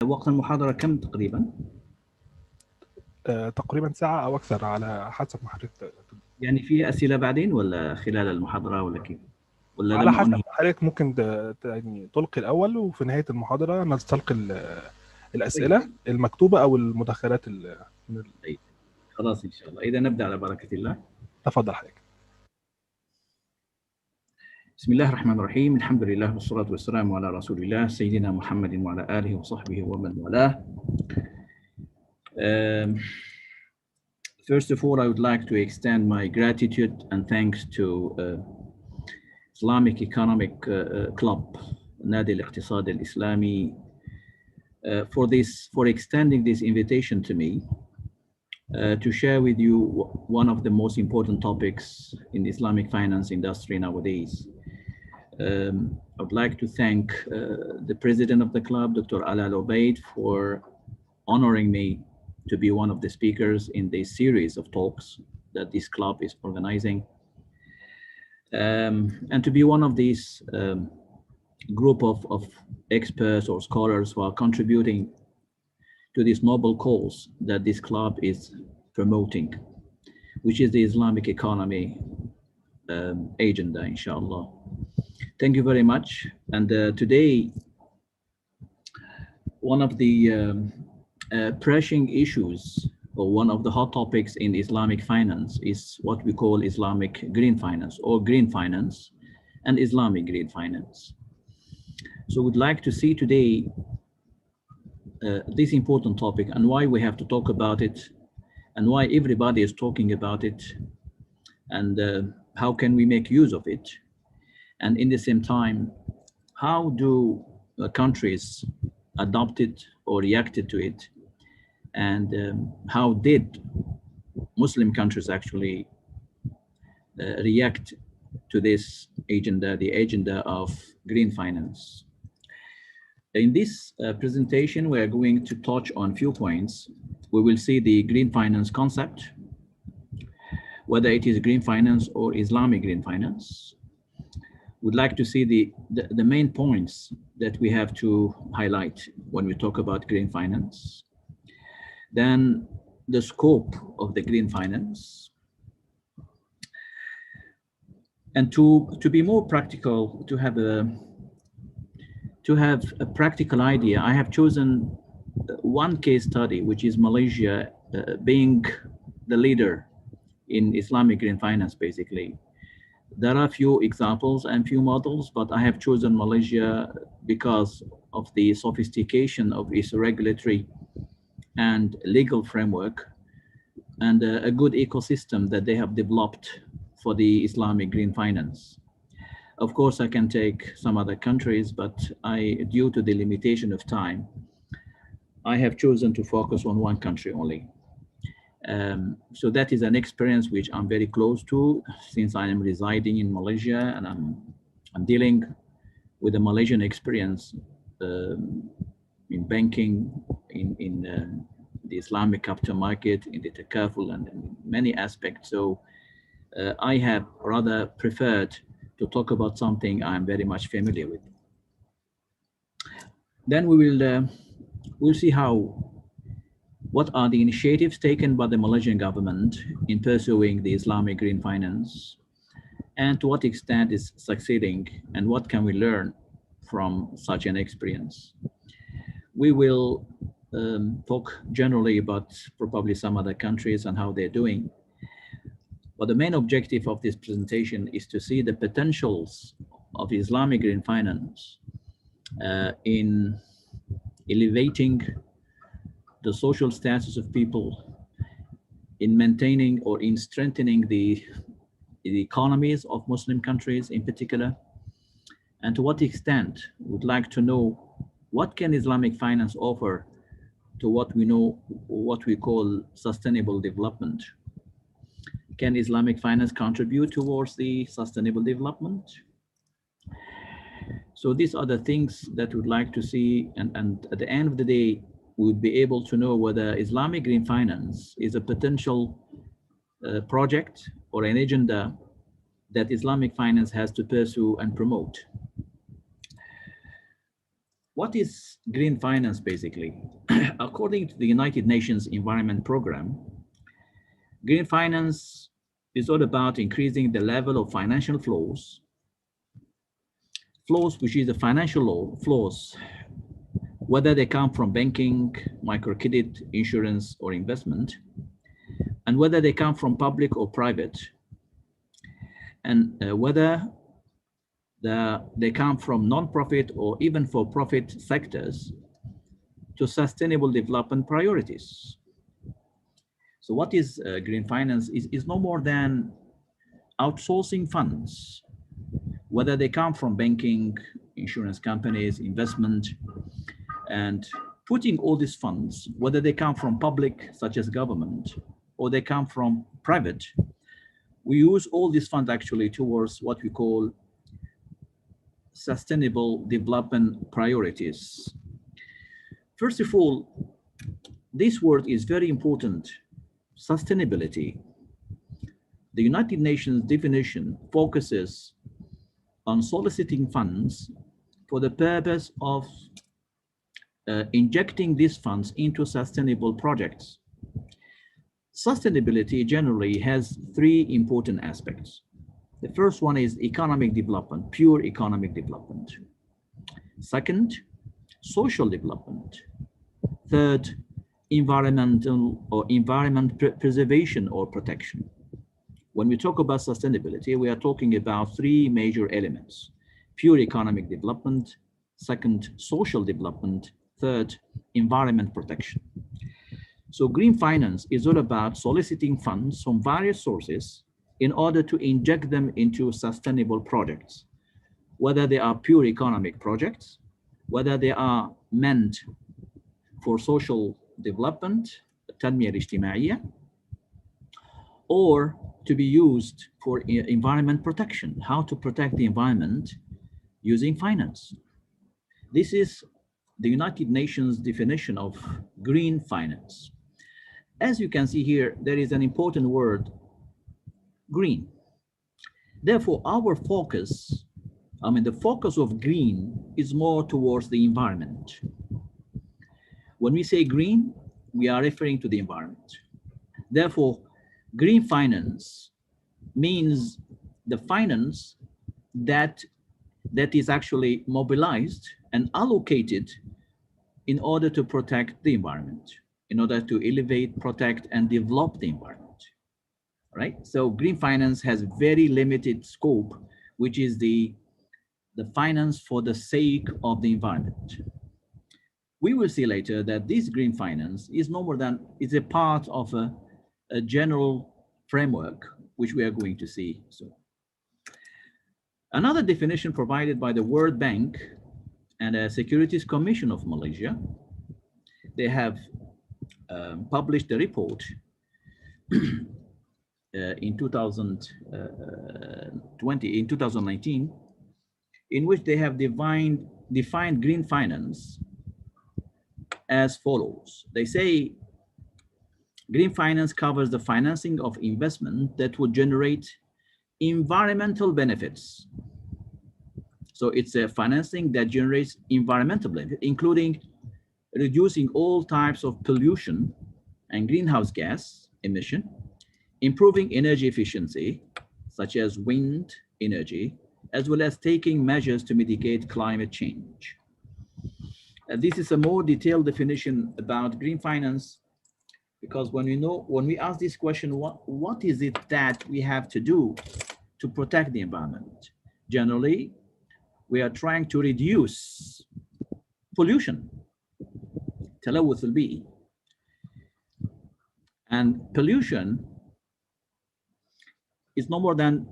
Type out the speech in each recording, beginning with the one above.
وقت المحاضرة كم تقريبا؟ تقريبا ساعة أو أكثر على حسب ما حضرتك يعني في أسئلة بعدين ولا خلال المحاضرة ولا كيف؟ ولا على لما حسب أنهي؟ حضرتك ممكن يعني تلقي الأول، وفي نهاية المحاضرة نستلقي طيب الأسئلة المكتوبة أو المدخلات طيب خلاص إن شاء الله. إذا نبدأ على بركة الله. تفضل حضرتك. بسم الله الرحمن الرحيم. الحمد لله والصلاة والسلام على رسول الله سيدنا محمد وعلى آله وصحبه ومن والاه. First of all, I would like to extend my gratitude and thanks to Islamic Economic Club, نادي الاقتصاد الإسلامي, for extending this invitation to me to share with you one of the most important topics in the Islamic finance industry nowadays. I would like to thank the president of the club, Dr. Alal Obaid, for honoring me to be one of the speakers in this series of talks that this club is organizing. And to be one of these group of experts or scholars who are contributing to this noble cause that this club is promoting, which is the Islamic economy agenda, inshallah. Thank you very much. And today, one of the pressing issues, or one of the hot topics in Islamic finance, is what we call Islamic Green Finance, or Green Finance and Islamic Green Finance. So we'd like to see today this important topic and why we have to talk about it, and why everybody is talking about it, and how can we make use of it, and in the same time, how do countries adopt it or reacted to it, and how did Muslim countries actually react to this agenda, the agenda of green finance. In this presentation, we are going to touch on few points. We will see the green finance concept, whether it is green finance or Islamic green finance. We'd like to see the main points that we have to highlight when we talk about green finance. Then the scope of the green finance. And to be more practical, to have a practical idea, I have chosen one case study, which is Malaysia being the leader in Islamic green finance, basically. There are few examples and few models, but I have chosen Malaysia because of the sophistication of its regulatory and legal framework, and a good ecosystem that they have developed for the Islamic green finance. Of course, I can take some other countries, but due to the limitation of time, I have chosen to focus on one country only. So that is an experience which I'm very close to, since I am residing in Malaysia, and I'm dealing with the Malaysian experience in banking, in the Islamic capital market, in the takaful, and in many aspects. So I have rather preferred to talk about something I'm very much familiar with. Then we'll see what are the initiatives taken by the Malaysian government in pursuing the Islamic green finance, and to what extent is succeeding, and what can we learn from such an experience. We will talk generally about probably some other countries and how they're doing. But the main objective of this presentation is to see the potentials of Islamic green finance in elevating the social status of people, in maintaining or in strengthening the economies of Muslim countries in particular, and to what extent we'd like to know what can Islamic finance offer to what we call sustainable development. Can Islamic finance contribute towards the sustainable development? So these are the things that we'd like to see, and at the end of the day, we would be able to know whether Islamic green finance is a potential project or an agenda that Islamic finance has to pursue and promote. What is green finance basically? According to the United Nations Environment Program, green finance is all about increasing the level of financial flows, which is the financial flows, whether they come from banking, microcredit, insurance, or investment, and whether they come from public or private, and whether they come from non-profit or even for-profit sectors to sustainable development priorities. So what is green finance is no more than outsourcing funds, whether they come from banking, insurance companies, investment, and putting all these funds, whether they come from public, such as government, or they come from private, we use all these funds actually towards what we call sustainable development priorities. First of all, this word is very important, sustainability. The United Nations definition focuses on soliciting funds for the purpose of injecting these funds into sustainable projects. Sustainability generally has three important aspects. The first one is economic development, pure economic development. Second, social development. Third, environmental or environment preservation or protection. When we talk about sustainability, we are talking about three major elements: pure economic development, second, social development, third, environment protection. So green finance is all about soliciting funds from various sources in order to inject them into sustainable projects, whether they are pure economic projects, whether they are meant for social development, التنمية الاجتماعية, or to be used for environment protection, how to protect the environment using finance. This is the United Nations definition of green finance. As you can see here, there is an important word, green. Therefore, our focus, the focus of green is more towards the environment. When we say green, we are referring to the environment. Therefore, green finance means the finance that is actually mobilized and allocated in order to protect the environment, in order to elevate, protect, and develop the environment. Right? So green finance has very limited scope, which is the finance for the sake of the environment. We will see later that this green finance is no more than, it's a part of a general framework, which we are going to see soon. Another definition provided by the World Bank and a Securities Commission of Malaysia, they have published a report in 2019, in which they have defined green finance as follows. They say green finance covers the financing of investment that would generate environmental benefits. So it's a financing that generates environmental benefits, including reducing all types of pollution and greenhouse gas emission, improving energy efficiency, such as wind energy, as well as taking measures to mitigate climate change. This is a more detailed definition about green finance, because when we ask this question, what is it that we have to do to protect the environment? Generally, we are trying to reduce pollution, تلوث البيئي. And pollution is no more than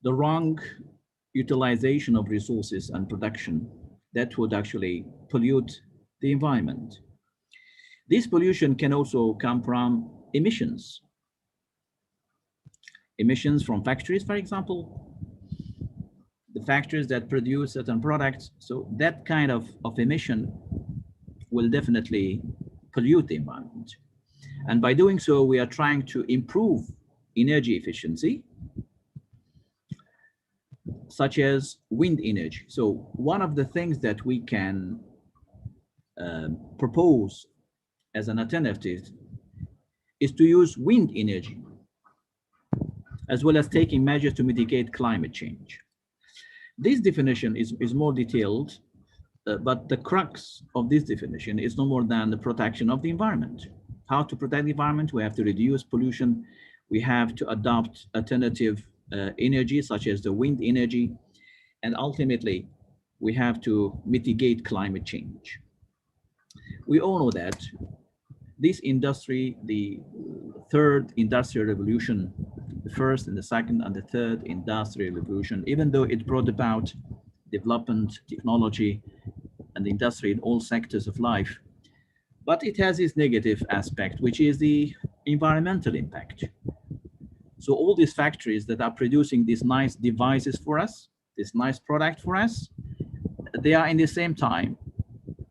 the wrong utilization of resources and production that would actually pollute the environment. This pollution can also come from emissions. Emissions from factories, for example, the factories that produce certain products. So that kind of emission will definitely pollute the environment. And by doing so, we are trying to improve energy efficiency, such as wind energy. So one of the things that we can propose as an alternative is to use wind energy, as well as taking measures to mitigate climate change. This definition is more detailed, but the crux of this definition is no more than the protection of the environment. How to protect the environment? We have to reduce pollution. We have to adopt alternative energy, such as the wind energy. And ultimately, we have to mitigate climate change. We all know that this industry, the third industrial revolution, the first and the second and the third industrial revolution, even though it brought about development, technology, and industry in all sectors of life, but it has its negative aspect, which is the environmental impact. So all these factories that are producing these nice devices for us, this nice product for us, they are in the same time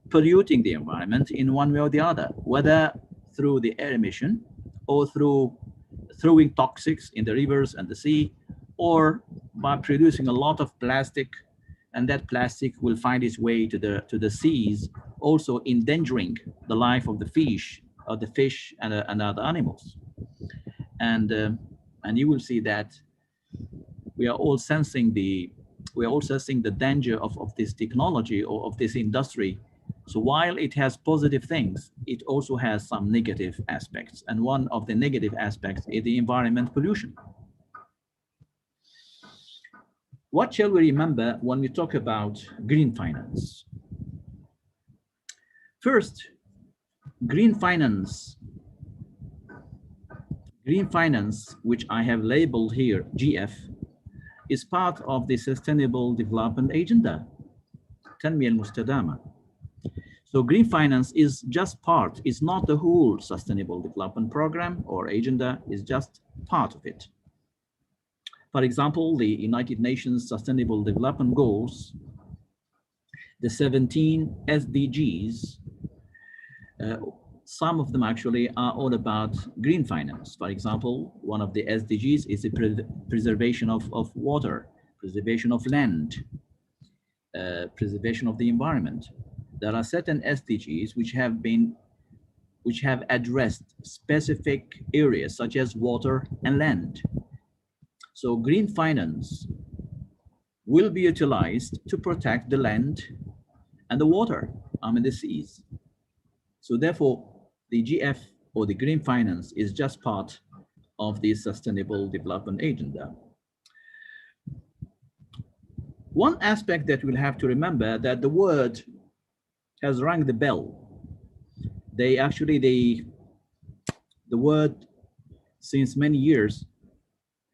polluting the environment in one way or the other, whether through the air emission or through throwing toxics in the rivers and the sea, or by producing a lot of plastic, and that plastic will find its way to the seas, also endangering the life of the fish and other animals. And you will see that we are all sensing the danger of this technology or of this industry. So while it has positive things, it also has some negative aspects. And one of the negative aspects is the environment pollution. What shall we remember when we talk about green finance? First, green finance, which I have labeled here, GF, is part of the Sustainable Development Agenda, Tanmiyah al-Mustadama. So green finance is just part, it's not the whole Sustainable Development Program or agenda, is just part of it. For example, the United Nations Sustainable Development Goals, the 17 SDGs, some of them actually are all about green finance. For example, one of the SDGs is the preservation of water, preservation of land, preservation of the environment. There are certain SDGs which have addressed specific areas such as water and land. So green finance will be utilized to protect the land and the water, the seas. So therefore, the GF or the green finance is just part of the Sustainable Development Agenda. One aspect that we'll have to remember that the word has rung the bell. The word since many years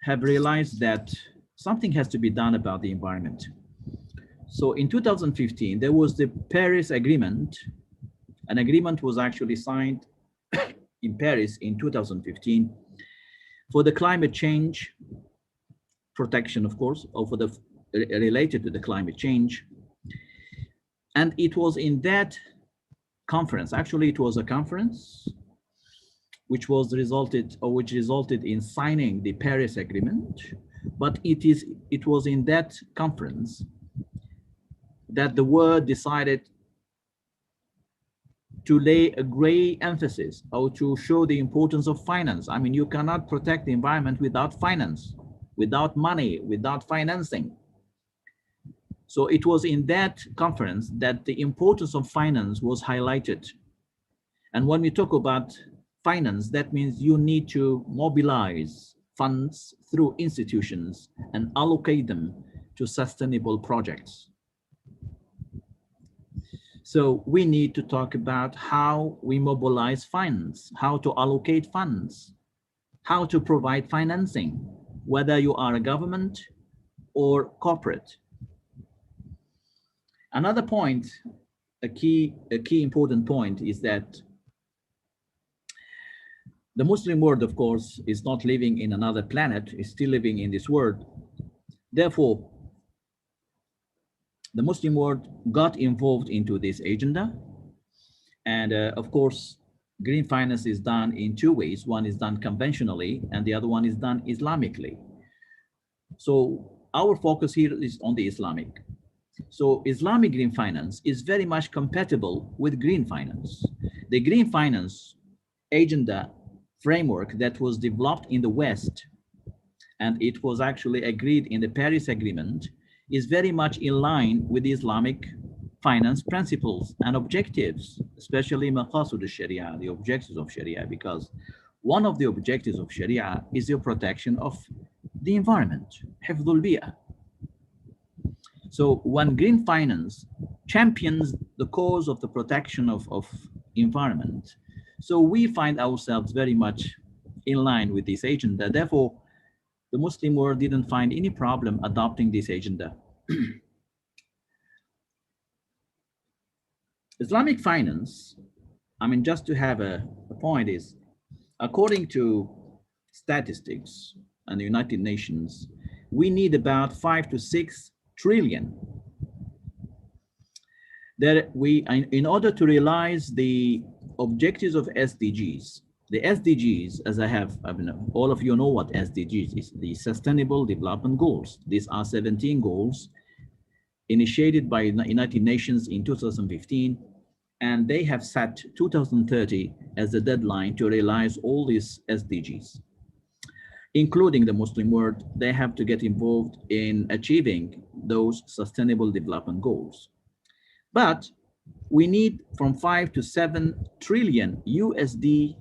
have realized that something has to be done about the environment. So in 2015, there was the Paris Agreement. An agreement was actually signed in Paris in 2015 for the climate change protection, of course, or for the related to the climate change. And it was in that conference, actually it was a conference which resulted in signing the Paris Agreement, but it was in that conference that the world decided to lay a great emphasis or to show the importance of finance. You cannot protect the environment without finance, without money, without financing. So it was in that conference that the importance of finance was highlighted. And when we talk about finance, that means you need to mobilize funds through institutions and allocate them to sustainable projects. So we need to talk about how we mobilize funds, how to allocate funds, how to provide financing, whether you are a government or corporate. Another point, a key important point is that the Muslim world, of course, is not living in another planet, is still living in this world. Therefore, the Muslim world got involved into this agenda. And of course, green finance is done in two ways. One is done conventionally and the other one is done Islamically. So our focus here is on the Islamic. So Islamic green finance is very much compatible with green finance. The green finance agenda framework that was developed in the West, and it was actually agreed in the Paris Agreement, is very much in line with the Islamic finance principles and objectives, especially maqasid al-Sharia, the objectives of Sharia, because one of the objectives of Sharia is the protection of the environment, حفظ البيئة. So when green finance champions the cause of the protection of environment, so we find ourselves very much in line with this agenda. Therefore, the Muslim world didn't find any problem adopting this agenda. Islamic finance, I mean, just to have a point is, according to statistics and the United Nations, we need about 5 to 6 trillion. That we, in order to realize the objectives of SDGs, the SDGs, as I mean, all of you know what SDGs is, the Sustainable Development Goals. These are 17 goals initiated by the United Nations in 2015, and they have set 2030 as the deadline to realize all these SDGs, including the Muslim world. They have to get involved in achieving those Sustainable Development Goals. But we need from 5 to 7 trillion USD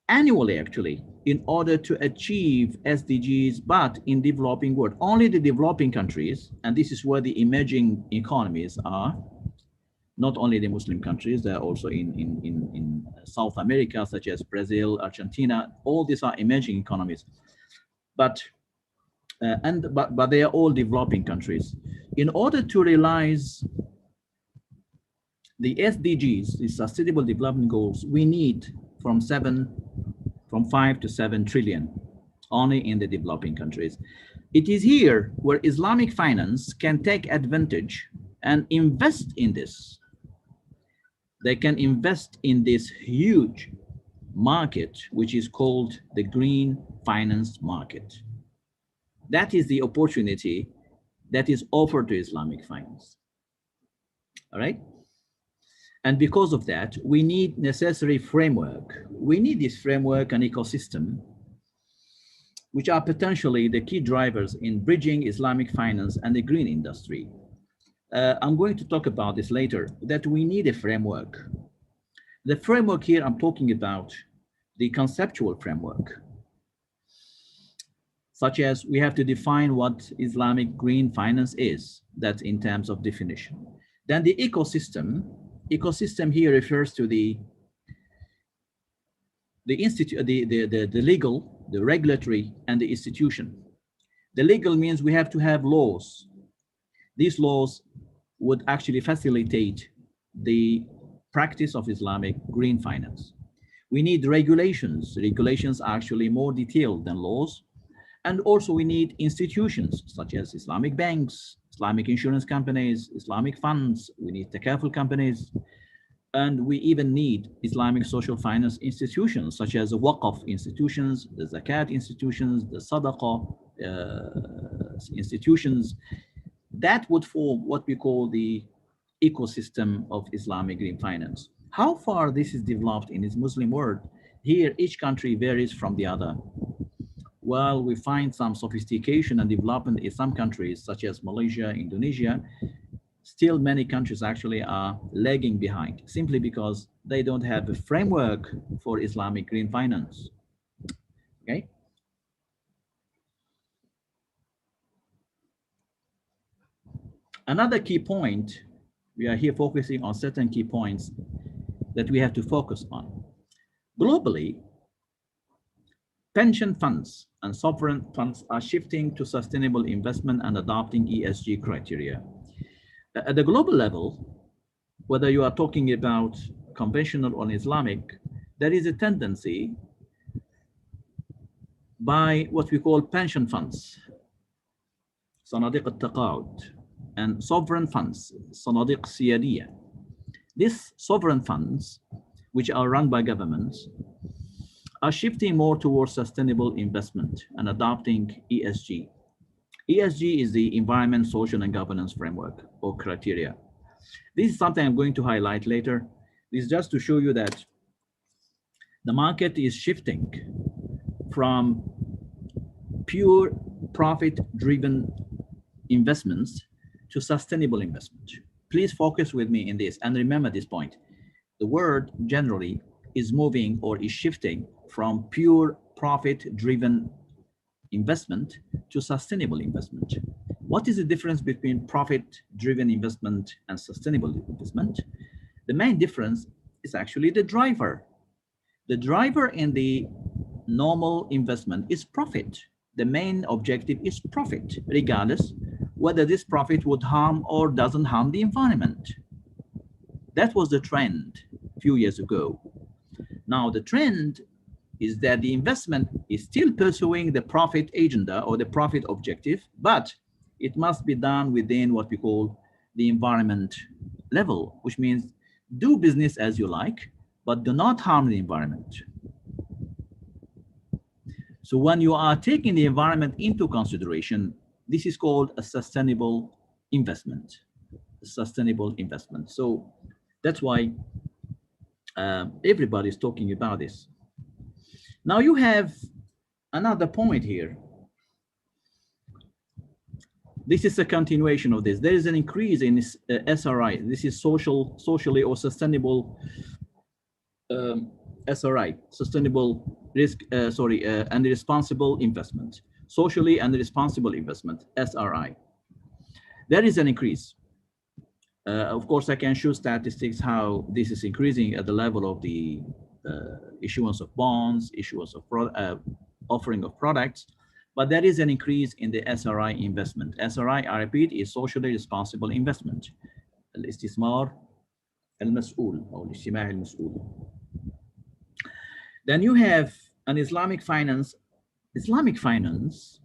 annually, actually, in order to achieve SDGs, but in developing world. Only the developing countries, and this is where the emerging economies are, not only the Muslim countries, they're also in South America, such as Brazil, Argentina. All these are emerging economies, but they are all developing countries. In order to realize the SDGs, the Sustainable Development Goals, we need from 5 to 7 trillion only in the developing countries. It is here where Islamic finance can take advantage and invest in this. They can invest in this huge market, which is called the green finance market. That is the opportunity that is offered to Islamic finance. All right? And because of that, we need necessary framework. We need this framework and ecosystem, which are potentially the key drivers in bridging Islamic finance and the green industry. I'm going to talk about this later, that we need a framework. The framework here, I'm talking about the conceptual framework, such as we have to define what Islamic green finance is. That's in terms of definition. Then the ecosystem here refers to the legal, the regulatory, and the institution. The legal means we have to have laws. These laws would actually facilitate the practice of Islamic green finance. We need regulations. Regulations are actually more detailed than laws. And also we need institutions such as Islamic banks, Islamic insurance companies, Islamic funds. We need takaful companies. And we even need Islamic social finance institutions such as the waqf institutions, the zakat institutions, the sadaqah institutions. That would form what we call the ecosystem of Islamic green finance. How far this is developed in this Muslim world, here each country varies from the other. While we find some sophistication and development in some countries, such as Malaysia, Indonesia, still many countries actually are lagging behind, simply because they don't have a framework for Islamic green finance. Okay? Another key point, we are here focusing on certain key points that we have to focus on. Globally, pension funds and sovereign funds are shifting to sustainable investment and adopting ESG criteria. At the global level, whether you are talking about conventional or Islamic, there is a tendency by what we call pension funds, صناديق التقاعد, and sovereign funds, صناديق سيادية. These sovereign funds, which are run by governments, are shifting more towards sustainable investment and adopting ESG. ESG is the environment, social, and governance framework or criteria. This is something I'm going to highlight later. This is just to show you that the market is shifting from pure profit-driven investments to sustainable investment. Please focus with me in this and remember this point. The world generally is moving or is shifting from pure profit-driven investment to sustainable investment. What is the difference between profit-driven investment and sustainable investment? The main difference is actually the driver. The driver in the normal investment is profit. The main objective is profit, regardless whether this profit would harm or doesn't harm the environment. That was the trend a few years ago. Now the trend is that the investment is still pursuing the profit agenda or the profit objective, but it must be done within what we call the environment level, which means do business as you like, but do not harm the environment. So when you are taking the environment into consideration, this is called a sustainable investment. A sustainable investment. So that's why everybody is talking about this. Now you have another point here. This is a continuation of this. There is an increase in SRI. This is socially or sustainable SRI, sustainable risk, and responsible investment. Socially and responsible investment, SRI. There is an increase. Of course, I can show statistics how this is increasing at the level of the issuance of bonds, issuance of offering of products, but there is an increase in the SRI investment. SRI, I repeat, is socially responsible investment. الاستثمار المسؤول أو الاجتماعي المسؤول. Then you have an Islamic finance. Islamic finance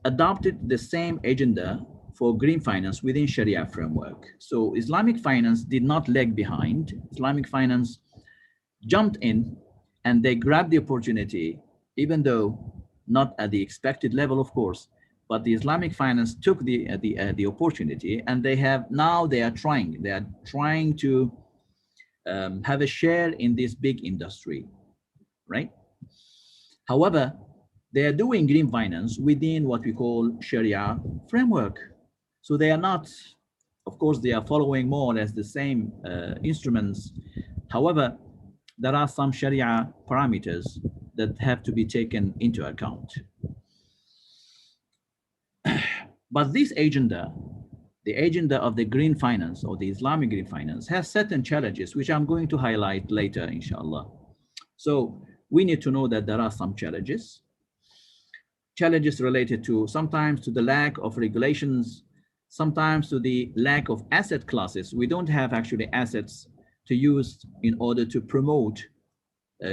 adopted the same agenda for green finance within Sharia framework. So Islamic finance did not lag behind. Islamic finance jumped in and they grabbed the opportunity, even though not at the expected level, of course, but the Islamic finance took the opportunity, and they are trying to have a share in this big industry, right? However, they are doing green finance within what we call Sharia framework. So they are not, of course, they are following more or less the same instruments. However, there are some Sharia parameters that have to be taken into account. But this agenda, the agenda of the green finance or the Islamic green finance, has certain challenges, which I'm going to highlight later, inshallah. So we need to know that there are some challenges related to sometimes to the lack of regulations, sometimes to the lack of asset classes. We don't have actually assets to use in order to promote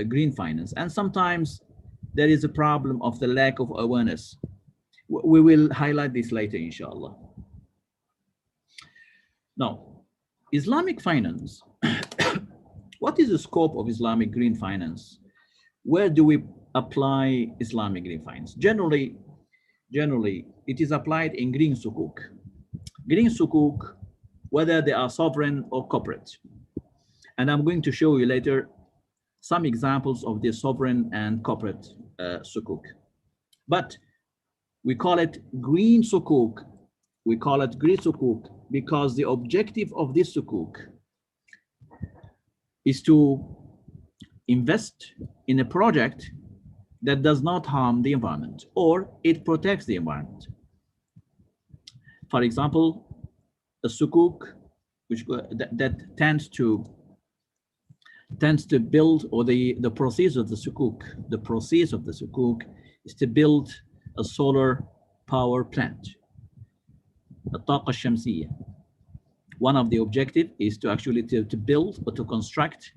green finance. And sometimes there is a problem of the lack of awareness. We will highlight this later, inshallah. Now, Islamic finance, what is the scope of Islamic green finance? Where do we apply Islamic green finance? Generally, it is applied in green Sukuc. Green Sukuc, whether they are sovereign or corporate. And I'm going to show you later some examples of the sovereign and corporate Sukuc. But we call it green Sukuc. We call it green Sukuc because the objective of this Sukuc is to invest in a project that does not harm the environment, or it protects the environment. For example, a Sukuc which that tends to build, or the proceeds of the Sukuc is to build a solar power plant, a الطاقة الشمسية. One of the objectives is to actually to build or to construct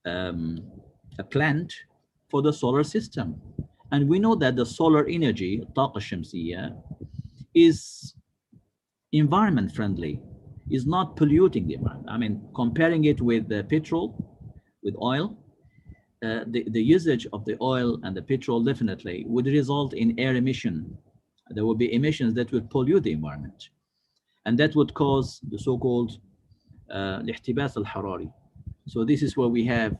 a plant for the solar system. And we know that the solar energy, الطاقة الشمسية, is environment friendly, is not polluting the environment. I mean, comparing it with the petrol, with oil, the usage of the oil and the petrol definitely would result in air emission There will be emissions that will pollute the environment, and that would cause the so-called الاحتباس الحراري. So this is where we have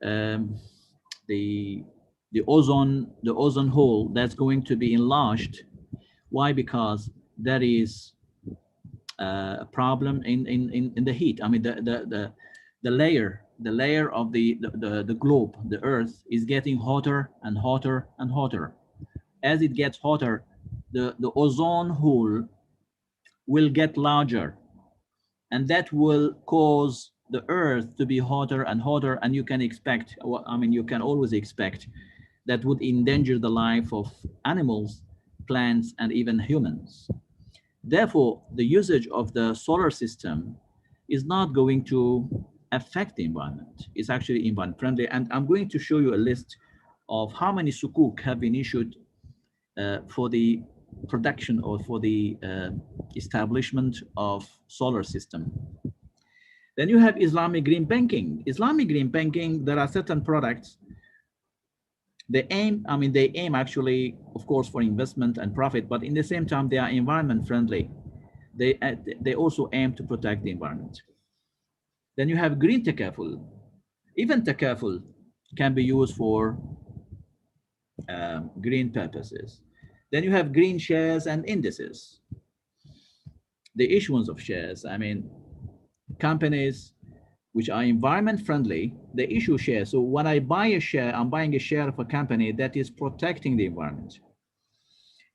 um, the ozone hole that's going to be enlarged. Why? Because there is a problem in the heat. I mean, the layer of the globe, the Earth, is getting hotter and hotter and hotter. As it gets hotter, the ozone hole will get larger, and that will cause the Earth to be hotter and hotter. And you can expect, I mean, you can always expect that would endanger the life of animals, plants, and even humans. Therefore, the usage of the solar system is not going to affect the environment. It's actually environment friendly. And I'm going to show you a list of how many sukuk have been issued for the production or for the establishment of solar system. Then you have Islamic green banking. Islamic green banking, there are certain products. They aim actually, of course, for investment and profit, but in the same time, they are environment friendly. They also aim to protect the environment. Then you have green takaful. Even takaful can be used for green purposes. Then you have green shares and indices. The issuance of shares, I mean, companies which are environment friendly, they issue shares. So when I buy a share, I'm buying a share of a company that is protecting the environment.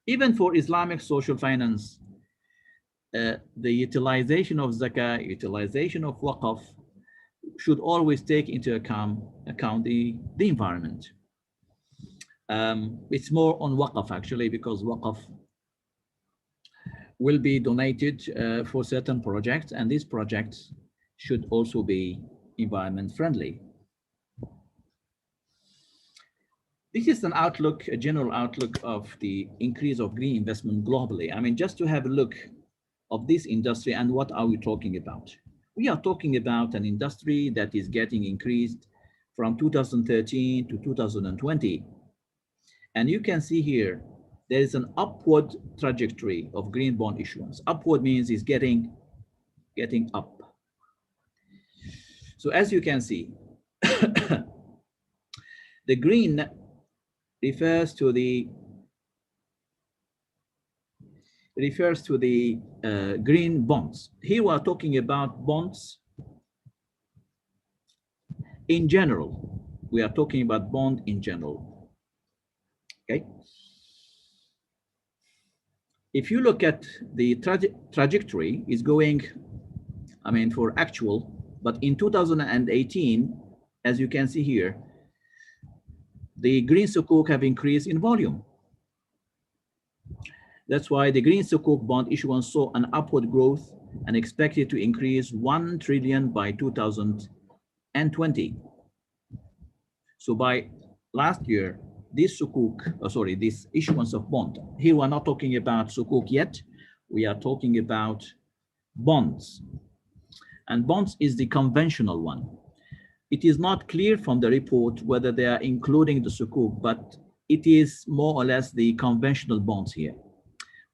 Even for Islamic social finance, the utilization of zakah, utilization of waqf should always take into account the environment. It's more on waqf actually, because waqf will be donated for certain projects, and these projects should also be environment friendly. This is an outlook, a general outlook of the increase of green investment globally. I mean, just to have a look of this industry and what are we talking about? We are talking about an industry that is getting increased from 2013 to 2020. And you can see here, there is an upward trajectory of green bond issuance. Upward means it's getting up. So as you can see, the green refers to the green bonds. Here we are talking about bonds in general. We are talking about bond in general. Okay. If you look at the trajectory, is going, I mean, for actual, but in 2018, as you can see here, the green sukuk have increased in volume. That's why the green sukuk bond issuance saw an upward growth and expected to increase 1 trillion by 2020. So by last year, this sukuk, this issuance of bond, here we're not talking about sukuk yet, we are talking about bonds. And bonds is the conventional one. It is not clear from the report whether they are including the sukuk, but it is more or less the conventional bonds here.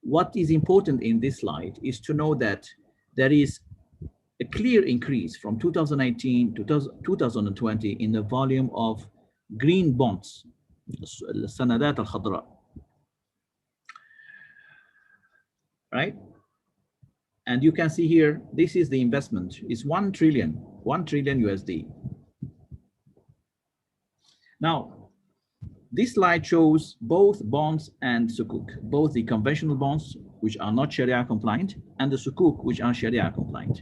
What is important in this slide is to know that there is a clear increase from 2018 to 2020 in the volume of green bonds, السندات الخضراء, right? And you can see here, this is the investment, is 1 trillion USD. Now, this slide shows both bonds and sukuk, both the conventional bonds, which are not Sharia compliant, and the sukuk, which are Sharia compliant.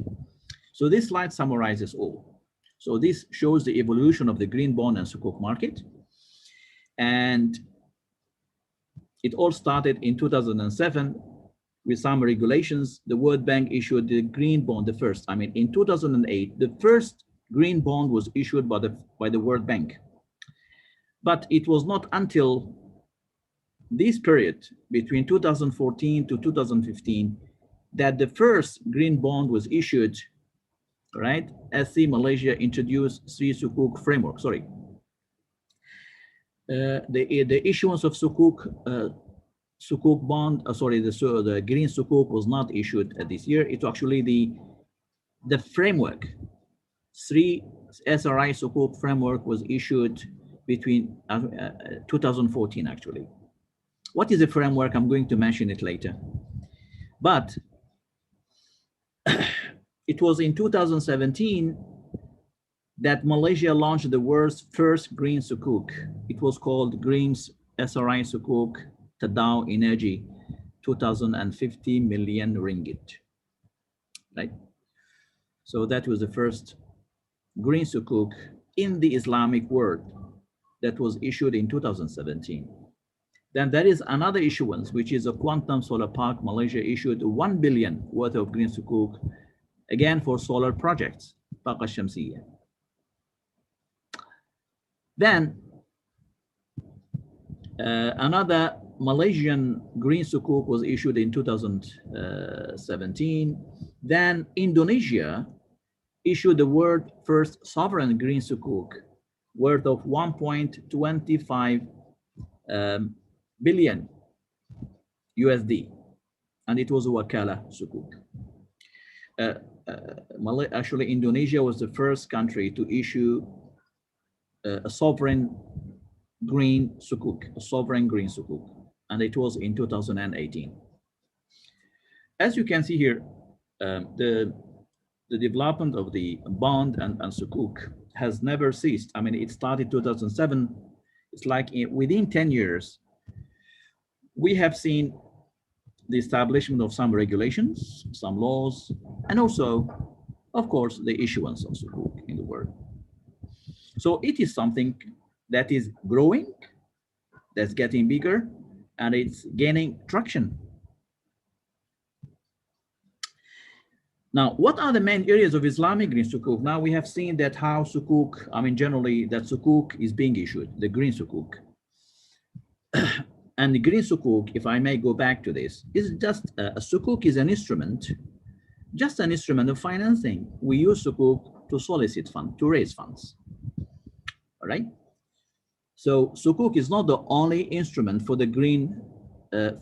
So this slide summarizes all. So this shows the evolution of the green bond and sukuk market. And it all started in 2007 with some regulations. The World Bank issued the green bond, the first. I mean, in 2008, the first green bond was issued by the World Bank. But it was not until this period between 2014 to 2015 that the first green bond was issued, right? As Malaysia introduced three sukuk framework, the issuance of sukuk Sukuk bond, the green Sukuk was not issued this year. It's actually the framework. 3 SRI Sukuk framework was issued between 2014 actually. What is the framework? I'm going to mention it later. But it was in 2017 that Malaysia launched the world's first green Sukuk. It was called Green SRI Sukuk Tadao Energy, 2050 million ringgit, right? So that was the first green Sukuk in the Islamic world that was issued in 2017. Then there is another issuance, which is a Quantum Solar Park. Malaysia issued 1 billion worth of green Sukuk, again for solar projects, Taqa Shamsiyya. Then another Malaysian green Sukuk was issued in 2017. Then Indonesia issued the world's first sovereign green Sukuk worth of 1.25 billion USD, and it was a Wakala Sukuk. Actually, Indonesia was the first country to issue a sovereign green Sukuk, and it was in 2018. As you can see here, the development of the bond and Sukuk has never ceased. I mean, it started 2007. It's like within 10 years, we have seen the establishment of some regulations, some laws, and also, of course, the issuance of Sukuk in the world. So it is something that is growing, that's getting bigger, and it's gaining traction. Now, what are the main areas of Islamic green Sukuk? Now we have seen that how Sukuk, I mean, generally that Sukuk is being issued, the green Sukuk. And the green Sukuk, if I may go back to this, is just a Sukuk is an instrument, just an instrument of financing. We use Sukuk to solicit funds, to raise funds. All right. So Sukuk is not the only instrument for the green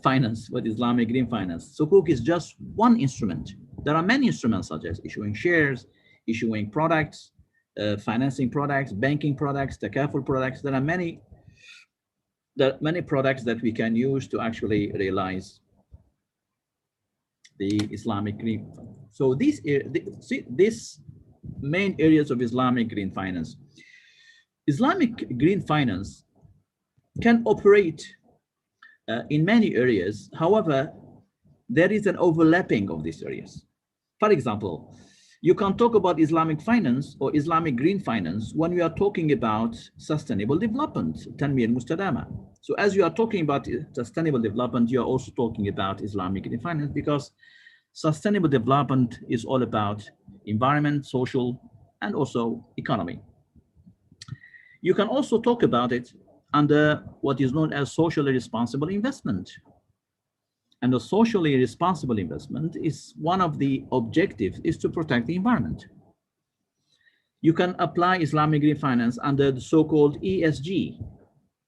finance, for Islamic green finance. Sukuk is just one instrument. There are many instruments such as issuing shares, issuing products, financing products, banking products, takaful products. There are many products that we can use to actually realize the Islamic green. So these main areas of Islamic green finance. Islamic green finance can operate in many areas. However, there is an overlapping of these areas. For example, you can talk about Islamic finance or Islamic green finance when we are talking about sustainable development, Tanmiyah Mustadama. So as you are talking about sustainable development, you are also talking about Islamic green finance, because sustainable development is all about environment, social, and also economy. You can also talk about it under what is known as socially responsible investment. And the socially responsible investment is one of the objectives is to protect the environment. You can apply Islamic green finance under the so-called ESG,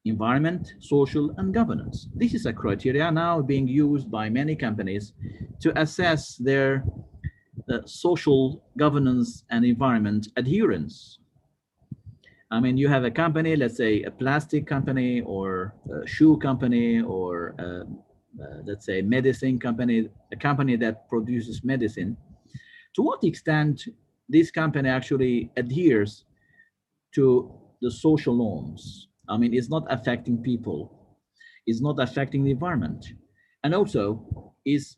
environment, social, and governance. This is a criteria now being used by many companies to assess their social governance and environment adherence. I mean, you have a company, let's say a plastic company or a shoe company or let's say medicine company, a company that produces medicine. To what extent this company actually adheres to the social norms? I mean, it's not affecting people, it's not affecting the environment, and also is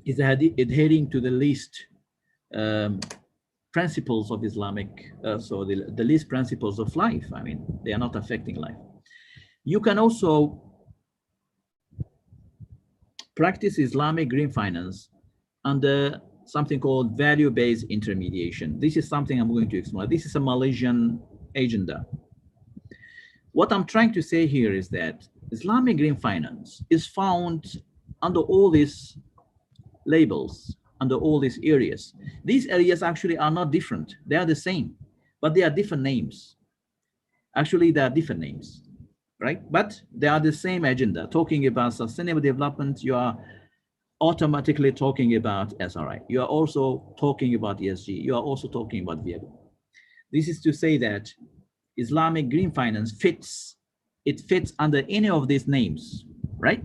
adhering to the least principles of Islamic, so the least principles of life. I mean, they are not affecting life. You can also practice Islamic green finance under something called value-based intermediation. This is something I'm going to explain. This is a Malaysian agenda. What I'm trying to say here is that Islamic green finance is found under all these labels, under all these areas. These areas actually are not different. They are the same, but they are different names. Actually, they are different names. right? But they are the same agenda. Talking about sustainable development, you are automatically talking about SRI. You are also talking about ESG. You are also talking about viable. This is to say that Islamic Green Finance fits under any of these names, right?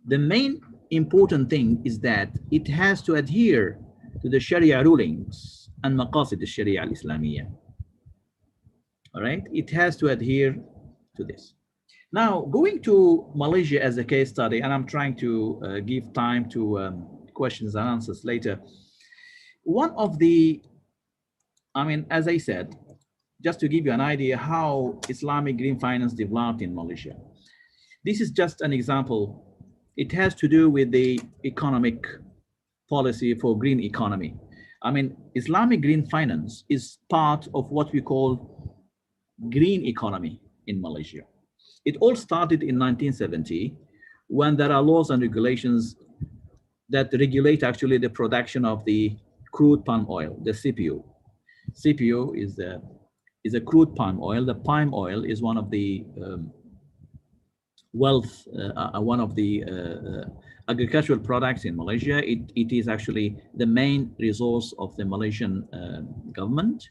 The main important thing is that it has to adhere to the Sharia rulings and maqasid al-Sharia al-Islamiyya. All right, it has to adhere to this. Now, going to Malaysia as a case study, and I'm trying to give time to questions and answers later. One of the, as I said, just to give you an idea how Islamic Green Finance developed in Malaysia. This is just an example. It has to do with the economic policy for green economy. Islamic Green Finance is part of what we call green economy in Malaysia. It all started in 1970 when there are laws and regulations that regulate actually the production of the crude palm oil, the CPO. CPO is a crude palm oil. The palm oil is one of the agricultural products in Malaysia. It is actually the main resource of the Malaysian government.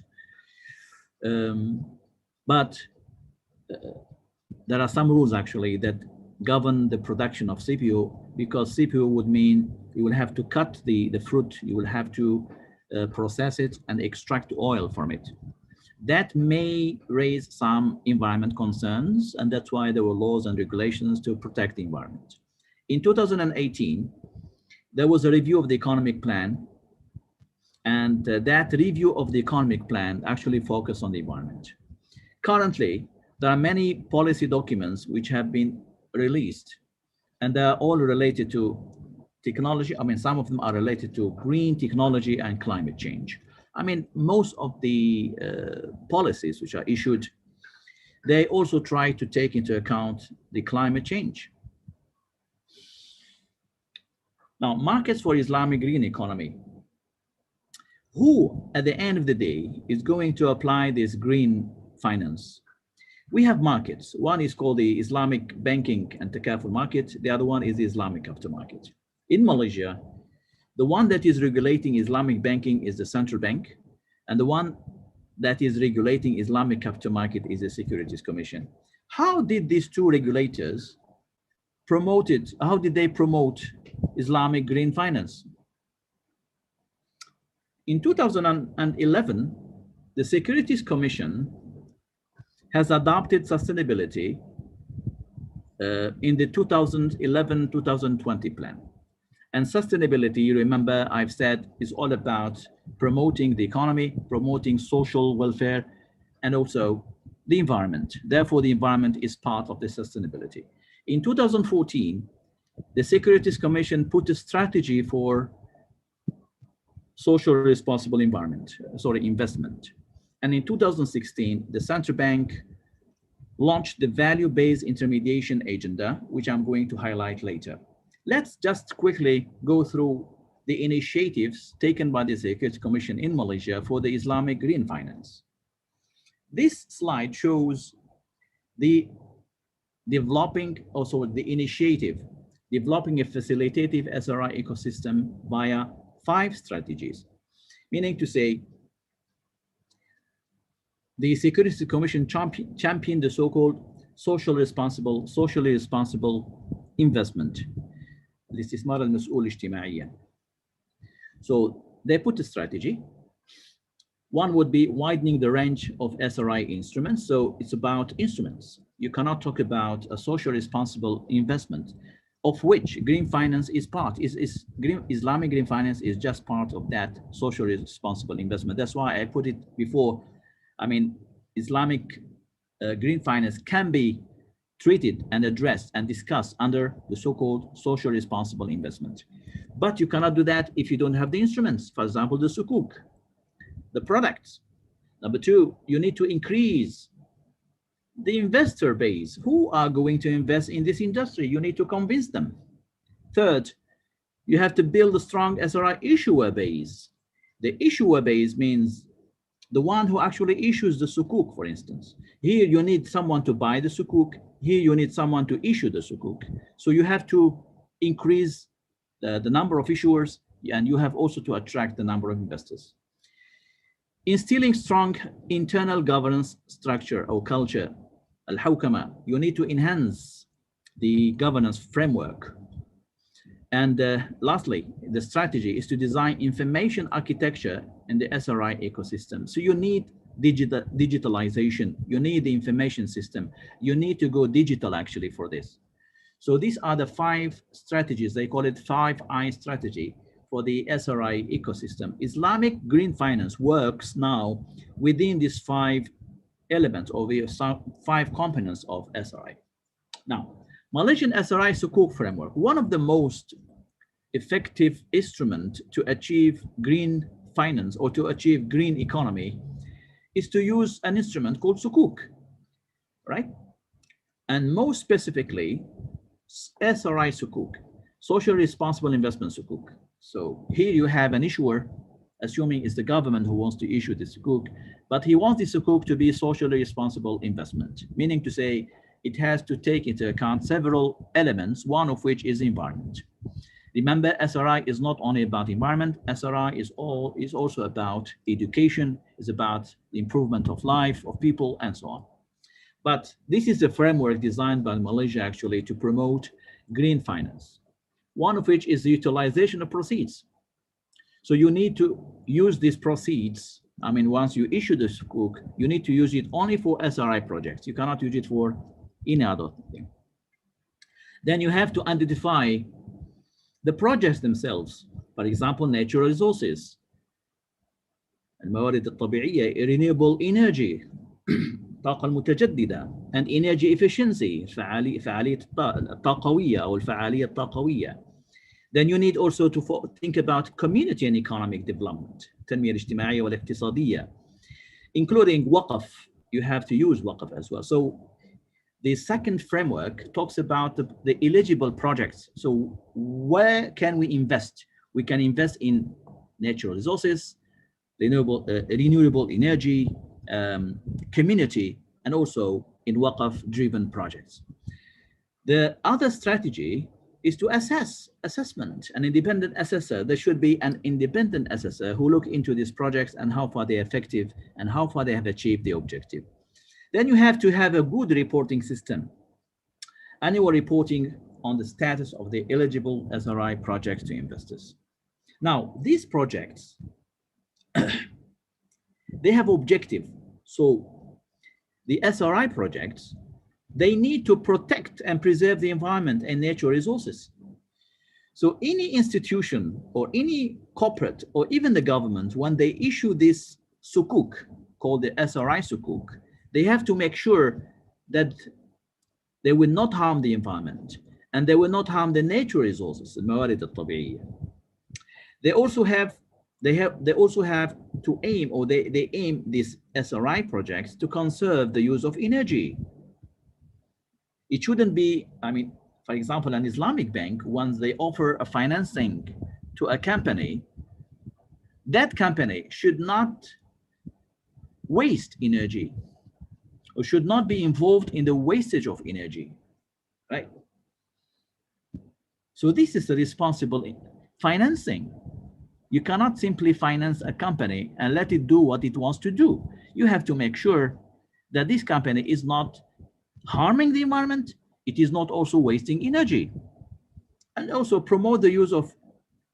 But there are some rules actually that govern the production of CPO, because CPO would mean you will have to cut the fruit, you will have to process it and extract oil from it. That may raise some environment concerns, and that's why there were laws and regulations to protect the environment. In 2018, there was a review of the economic plan, and that review of the economic plan actually focused on the environment. Currently, there are many policy documents which have been released, and they're all related to technology. Some of them are related to green technology and climate change. Most of the policies which are issued, they also try to take into account the climate change. Now, markets for Islamic green economy. Who, at the end of the day, is going to apply this green finance? We have markets. One is called the Islamic Banking and Takaful market. The other one is the Islamic Capital market. In Malaysia, the one that is regulating Islamic banking is the central bank, and the one that is regulating Islamic Capital market is the Securities Commission. How did these two regulators promote Islamic green finance? In 2011, the Securities Commission has adopted sustainability in the 2011-2020 plan. And sustainability, you remember I've said, is all about promoting the economy, promoting social welfare, and also the environment. Therefore, the environment is part of the sustainability. In 2014, the Securities Commission put a strategy for social responsible investment. And in 2016, the central bank launched the value-based intermediation agenda, which I'm going to highlight later. Let's just quickly go through the initiatives taken by the Securities Commission in Malaysia for the Islamic Green Finance. This slide shows the developing a facilitative SRI ecosystem via 5 strategies, meaning to say, the Securities Commission championed the so-called socially responsible investment. الاستثمار المسؤول اجتماعيا. So they put a strategy. One would be widening the range of SRI instruments. So it's about instruments. You cannot talk about a social responsible investment, of which green finance is part. Islamic Green Finance is just part of that social responsible investment. That's why I put it before. Islamic Green Finance can be treated and addressed and discussed under the so-called social responsible investment. But you cannot do that if you don't have the instruments. For example, the Sukuc, the products. Number 2, you need to increase the investor base. Who are going to invest in this industry? You need to convince them. 3rd, you have to build a strong SRI issuer base. The issuer base means the one who actually issues the Sukuc, for instance. Here you need someone to buy the Sukuc here you need someone to issue the Sukuk. So you have to increase the number of issuers, and you have also to attract the number of investors. Instilling strong internal governance structure or culture, al-hawkama, you need to enhance the governance framework. And lastly, the strategy is to design information architecture in the SRI ecosystem. So you need digitalization, you need the information system, you need to go digital actually for this. So these are the 5 strategies, they call it 5I strategy for the SRI ecosystem. Islamic Green Finance works now within these 5 elements or the 5 components of SRI. Now, Malaysian SRI Sukuk framework, one of the most effective instrument to achieve green finance or to achieve green economy is to use an instrument called Sukuk, right? And most specifically, SRI Sukuk, Social Responsible Investment Sukuk. So here you have an issuer, assuming it's the government who wants to issue the Sukuk, but he wants the Sukuk to be socially responsible investment, meaning to say it has to take into account several elements, one of which is environment. Remember, SRI is not only about environment, SRI is also about education, is about the improvement of life of people and so on. But this is a framework designed by Malaysia actually to promote green finance, one of which is the utilization of proceeds. So you need to use these proceeds. I mean, once you issue the Sukuk, you need to use it only for SRI projects. You cannot use it for any other thing. Then you have to identify the projects themselves. For example, natural resources, الموارد الطبيعية, renewable energy, الطاقة المتجددة, and energy efficiency, فعالية الطاقوية أو الفعالية الطاقوية. Then you need also to think about community and economic development, التنمية الاجتماعية والاقتصادية, including وقف. You have to use وقف as well. So the second framework talks about the eligible projects. So where can we invest? We can invest in natural resources, renewable energy, community, and also in waqf-driven projects. The other strategy is to assessment, an independent assessor. There should be an independent assessor who look into these projects and how far they're effective and how far they have achieved the objective. Then you have to have a good reporting system, annual reporting on the status of the eligible SRI projects to investors. Now, these projects, they have objective. So the SRI projects, they need to protect and preserve the environment and natural resources. So any institution or any corporate or even the government, when they issue this Sukuk, called the SRI Sukuk, they have to make sure that they will not harm the environment and they will not harm the natural resources, الموارد الطبيعية. They also have to aim, or they aim these SRI projects to conserve the use of energy. It shouldn't be, I mean, for example, an Islamic bank, once they offer a financing to a company, that company should not waste energy or should not be involved in the wastage of energy, right? So this is the responsible financing. You cannot simply finance a company and let it do what it wants to do. You have to make sure that this company is not harming the environment, it is not also wasting energy, and also promote the use of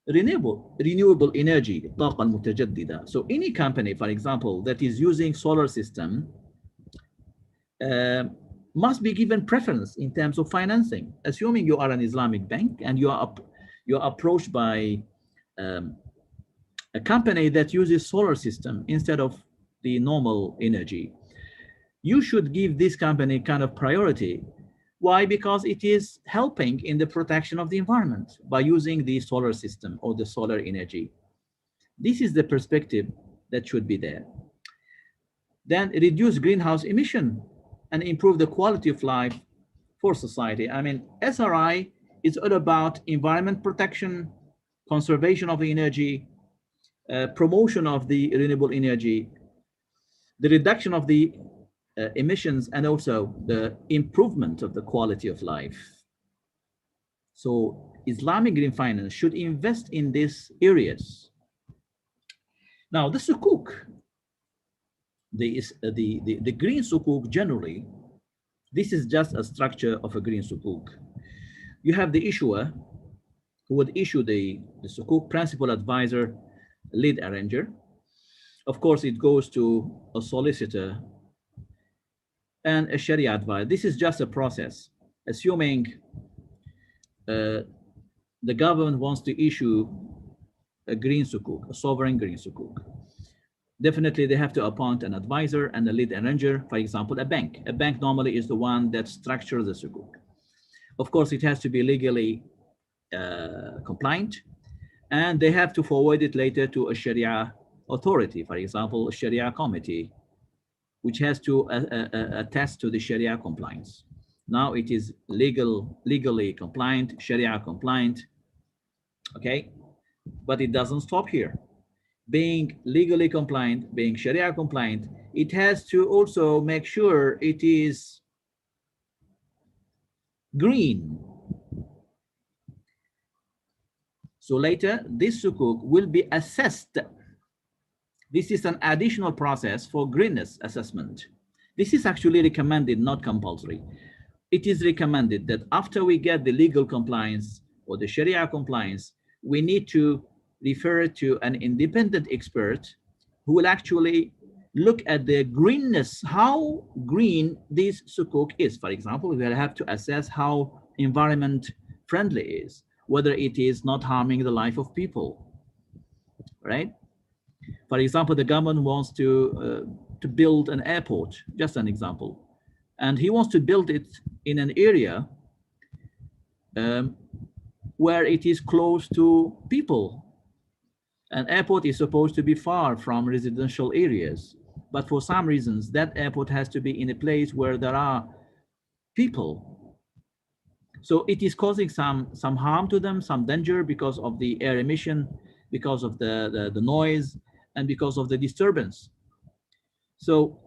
renewable energy, الطاقة المتجددة. So any company, for example, that is using solar system must be given preference in terms of financing. Assuming you are an Islamic bank and you are approached by a company that uses solar system instead of the normal energy, you should give this company kind of priority. Why? Because it is helping in the protection of the environment by using the solar system or the solar energy. This is the perspective that should be there. Then reduce greenhouse emission and improve the quality of life for society. I mean, SRI is all about environment protection, conservation of energy, promotion of the renewable energy, the reduction of the emissions and also the improvement of the quality of life. So Islamic Green Finance should invest in these areas. Now, the Sukuc, the green Sukuc generally, this is just a structure of a green Sukuc. You have the issuer who would issue the Sukuc, principal advisor, lead arranger. Of course, it goes to a solicitor and a Sharia advisor. This is just a process, assuming the government wants to issue a green Sukuc, a sovereign green Sukuc. Definitely, they have to appoint an advisor and a lead arranger, for example, a bank. A bank normally is the one that structures the Sukuc. Of course, it has to be legally compliant, and they have to forward it later to a Sharia authority, for example, a Sharia committee, which has to attest to the Sharia compliance. Now it is legally compliant, Sharia compliant, okay? But it doesn't stop here. Being legally compliant, being Sharia compliant, it has to also make sure it is green. So later, this Sukuc will be assessed. This is an additional process for greenness assessment. This is actually recommended, not compulsory. It is recommended that after we get the legal compliance or the Sharia compliance, we need to refer to an independent expert who will actually look at the greenness, how green this Sukuc is. For example, we will have to assess how environment friendly it is, whether it is not harming the life of people, right? For example, the government wants to build an airport, just an example, and he wants to build it in an area where it is close to people. An airport is supposed to be far from residential areas, but for some reasons, that airport has to be in a place where there are people. So it is causing some harm to them, some danger because of the air emission, because of the noise, and because of the disturbance. So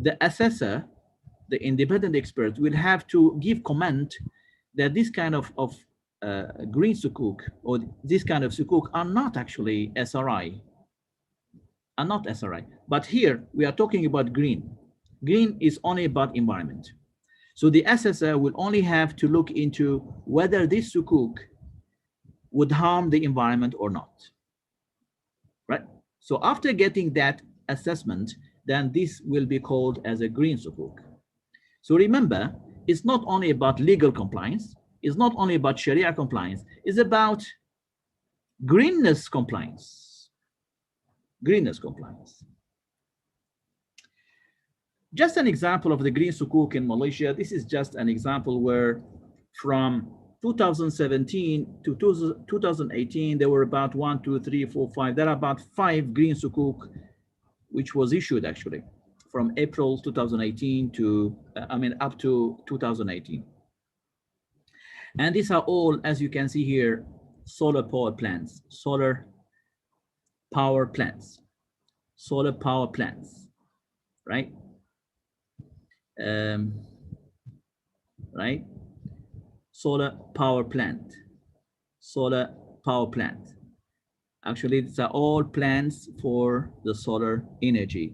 the assessor, the independent expert, will have to give comment that this kind of green Sukuc or this kind of Sukuc are not actually SRI, are not SRI. But here we are talking about green. Green is only about environment. So the assessor will only have to look into whether this Sukuc would harm the environment or not, right? So after getting that assessment, then this will be called as a green Sukuc. So remember, it's not only about legal compliance, it's not only about Sharia compliance, it's about greenness compliance. Greenness compliance. Just an example of the green Sukuc in Malaysia. This is just an example where from 2017 to 2018, there were about 1, 2, 3, 4, 5. There are about 5 green Sukuc which was issued actually from April 2018 to, up to 2018. And these are all, as you can see here, solar power plants, solar power plants, right? Right? Solar power plant. Actually, these are all plans for the solar energy,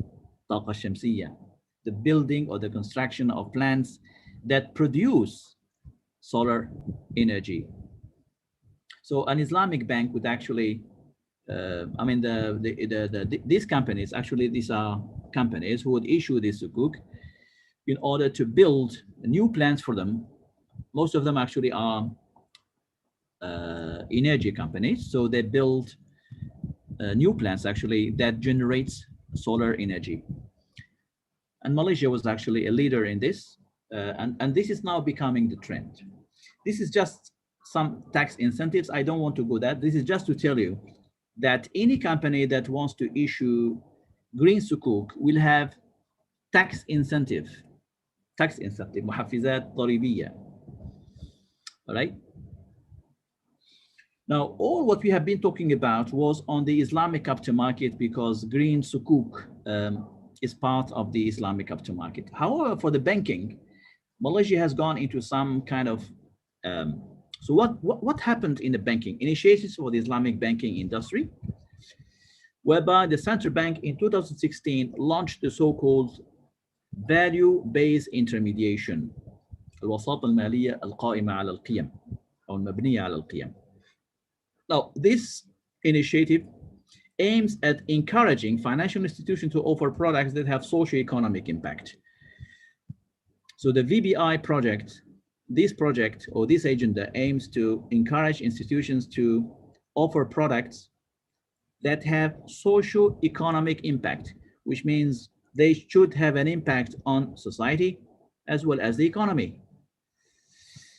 طاقة شمسية, the building or the construction of plants that produce solar energy. So an Islamic bank would actually, these companies, actually these are companies who would issue this Sukuc in order to build new plants for them. Most of them actually are energy companies. So they build new plants actually that generates solar energy. And Malaysia was actually a leader in this. And this is now becoming the trend. This is just some tax incentives. I don't want to go that. This is just to tell you that any company that wants to issue green Sukuc will have tax incentive, محفزات ضريبية. All right. Now, all what we have been talking about was on the Islamic capital market because green Sukuc is part of the Islamic capital market. However, for the banking, Malaysia has gone into some kind of so what happened in the banking initiatives for the Islamic banking industry, whereby the central bank in 2016 launched the so-called value-based intermediation, الوساطة المالية القائمة على القيم أو المبنية على القيم. Now, this initiative aims at encouraging financial institutions to offer products that have socio-economic impact. So the VBI project, this project or this agenda aims to encourage institutions to offer products that have socio-economic impact, which means they should have an impact on society as well as the economy.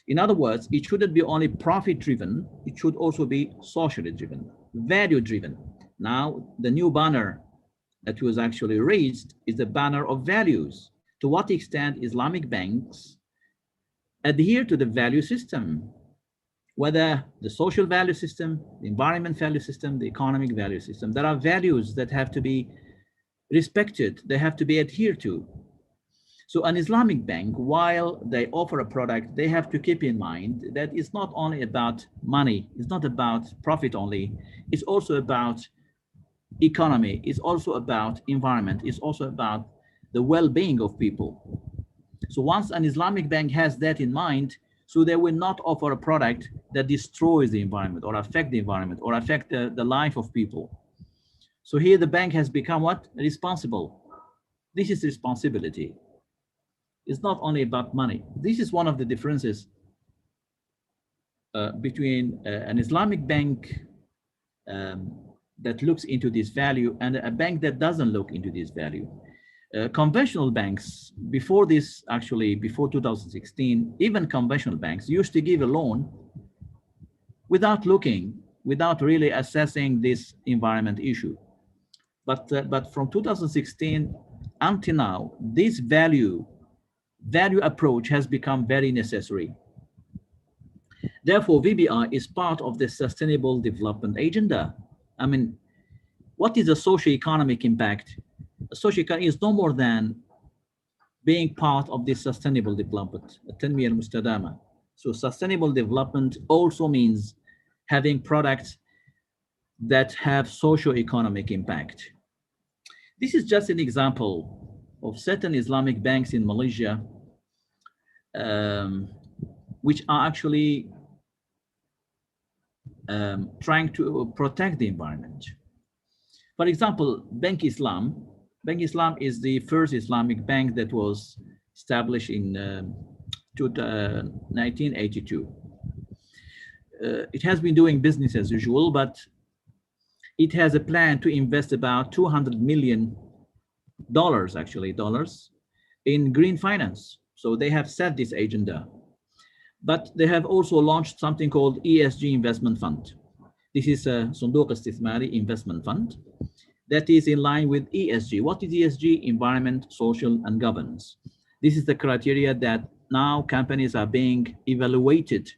In other words, it shouldn't be only profit-driven, it should also be socially driven, value-driven. Now, the new banner that was actually raised is the banner of values. To what extent Islamic banks adhere to the value system, whether the social value system, the environment value system, the economic value system. There are values that have to be respected, they have to be adhered to. So an Islamic bank, while they offer a product, they have to keep in mind that it's not only about money, it's not about profit only, it's also about economy, it's also about environment, it's also about the well-being of people. So once an Islamic bank has that in mind, so they will not offer a product that destroys the environment or affect the environment or affect the life of people. So here the bank has become what? Responsible. This is responsibility. It's not only about money. This is one of the differences between an Islamic bank that looks into this value and a bank that doesn't look into this value. Conventional banks, before this, actually before 2016, even conventional banks used to give a loan without looking, without really assessing this environment issue. But from 2016 until now, this value approach has become very necessary. Therefore, VBI is part of the sustainable development agenda. I mean, what is the socio-economic impact? Socio-economic is no more than being part of the sustainable development, التنمية المستدامة. So sustainable development also means having products that have socio-economic impact. This is just an example of certain Islamic banks in Malaysia which are actually trying to protect the environment. For example, Bank Islam is the first Islamic bank that was established in 1982. It has been doing business as usual, but it has a plan to invest about $200 million, in green finance. So they have set this agenda. But they have also launched something called ESG Investment Fund. This is a Sunduq Istithmari Investment Fund that is in line with ESG. What is ESG? Environment, social, and governance. This is the criteria that now companies are being evaluated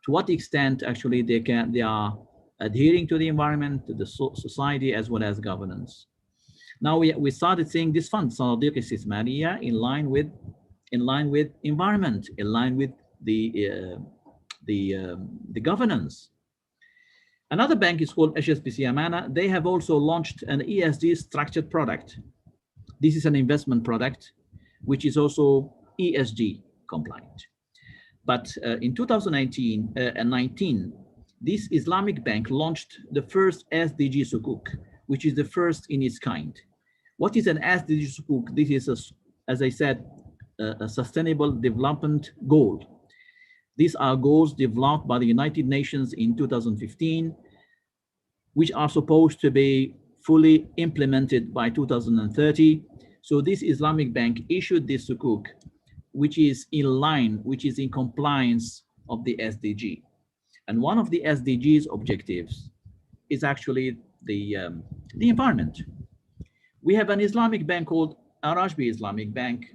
to what extent actually they are adhering to the environment, to the society, as well as governance. Now we started seeing this fund, Sunduq Istithmariya, in line with environment, in line with the governance. Another bank is called HSBC Amana. They have also launched an ESG structured product. This is an investment product, which is also ESG compliant. But in 2019, this Islamic bank launched the first SDG Sukuc, which is the first in its kind. What is an SDG Sukuc? This is, as I said, a sustainable development goal. These are goals developed by the United Nations in 2015, which are supposed to be fully implemented by 2030. So this Islamic bank issued this Sukuc, which is in line, which is in compliance of the SDG. And one of the SDG's objectives is actually the environment. We have an Islamic bank called Arajbi Islamic Bank,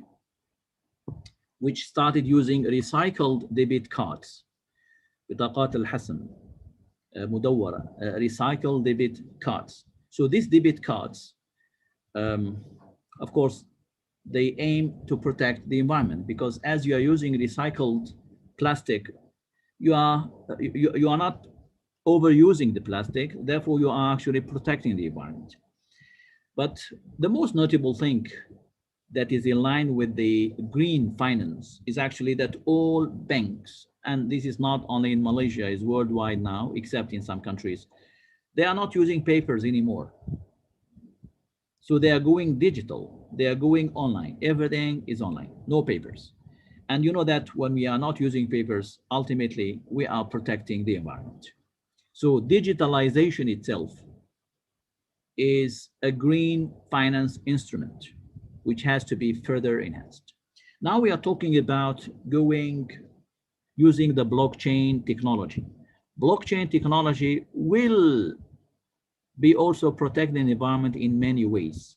which started using recycled debit cards, بطاقات الحسم مدورة, recycled debit cards. So these debit cards Of course, they aim to protect the environment, because as you are using recycled plastic, you are not overusing the plastic, therefore you are actually protecting the environment. But the most notable thing that is in line with the green finance is actually that all banks, and this is not only in Malaysia, is worldwide now, except in some countries, they are not using papers anymore. So they are going digital, they are going online. Everything is online, no papers. And you know that when we are not using papers, ultimately we are protecting the environment. So digitalization itself is a green finance instrument, which has to be further enhanced. Now we are talking about using the blockchain technology. Blockchain technology will be also protecting the environment in many ways,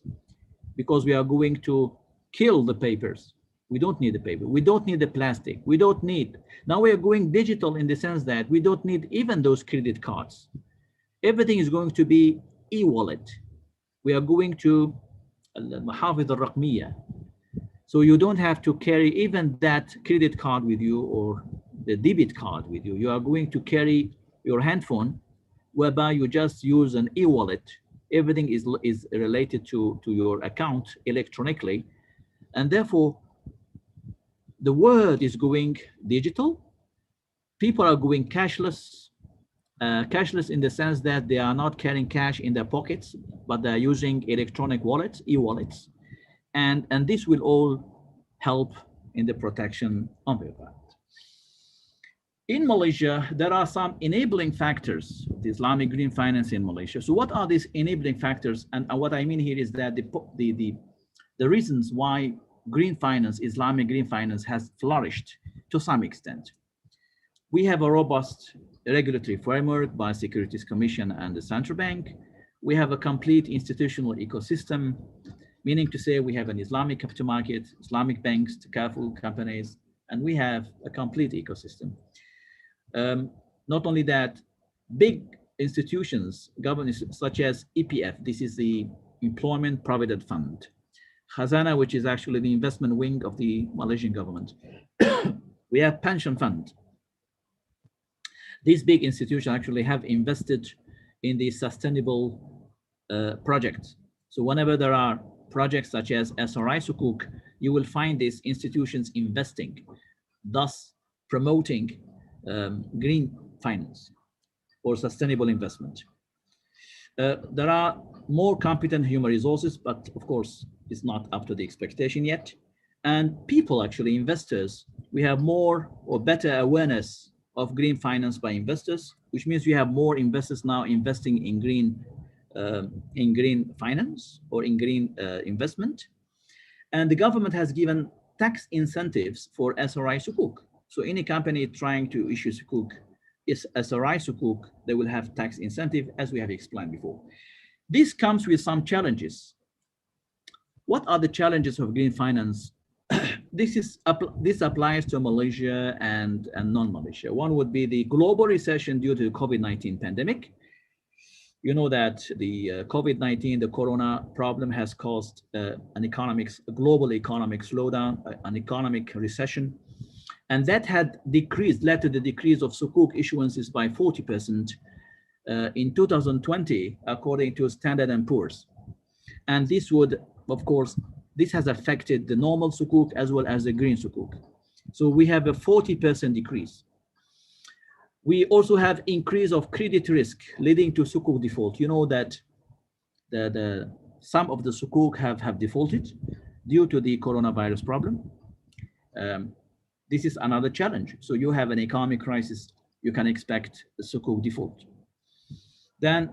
because we are going to kill the papers. We don't need the paper. We don't need the plastic. We don't need. Now we are going digital in the sense that we don't need even those credit cards. Everything is going to be e-wallet. We are going to المحافظ الرقمية. So you don't have to carry even that credit card with you or the debit card with you. You are going to carry your handphone, whereby you just use an e-wallet. Everything is related to your account electronically. And therefore, the world is going digital. People are going cashless. Cashless in the sense that they are not carrying cash in their pockets, but they're using electronic wallets, e-wallets. And this will all help in the protection of the environment. In Malaysia, there are some enabling factors of the Islamic Green Finance in Malaysia. So what are these enabling factors? And what I mean here is that the reasons why green finance, Islamic green finance, has flourished to some extent. We have a robust regulatory framework by Securities Commission and the Central Bank. We have a complete institutional ecosystem, meaning to say we have an Islamic capital market, Islamic banks, careful companies, and we have a complete ecosystem. Not only that, big institutions, governments such as EPF, this is the Employment Provident Fund, Khazanah, which is actually the investment wing of the Malaysian government. We have pension fund. These big institutions actually have invested in the sustainable projects. So whenever there are projects such as SRI Sukuc, you will find these institutions investing, thus promoting green finance or sustainable investment. There are more competent human resources, but of course, it's not up to the expectation yet. And people, actually investors, we have more or better awareness of green finance by investors, which means we have more investors now investing in green finance or in green investment. And the government has given tax incentives for SRI Sukuk. So any company trying to issue Sukuk is SRI Sukuk, they will have tax incentive, as we have explained before. This comes with some challenges. What are the challenges of green finance? This applies to Malaysia and non-Malaysia. One would be the global recession due to the COVID-19 pandemic. You know that the COVID-19, the corona problem, has caused a global economic slowdown, an economic recession. And that had led to the decrease of Sukuc issuances by 40% in 2020, according to Standard & Poor's. And this would, of course, this has affected the normal Sukuk as well as the green Sukuk. So we have a 40% decrease. We also have increase of credit risk leading to Sukuk default. You know that some of the Sukuk have defaulted due to the coronavirus problem. This is another challenge. So you have an economic crisis, you can expect the Sukuk default. Then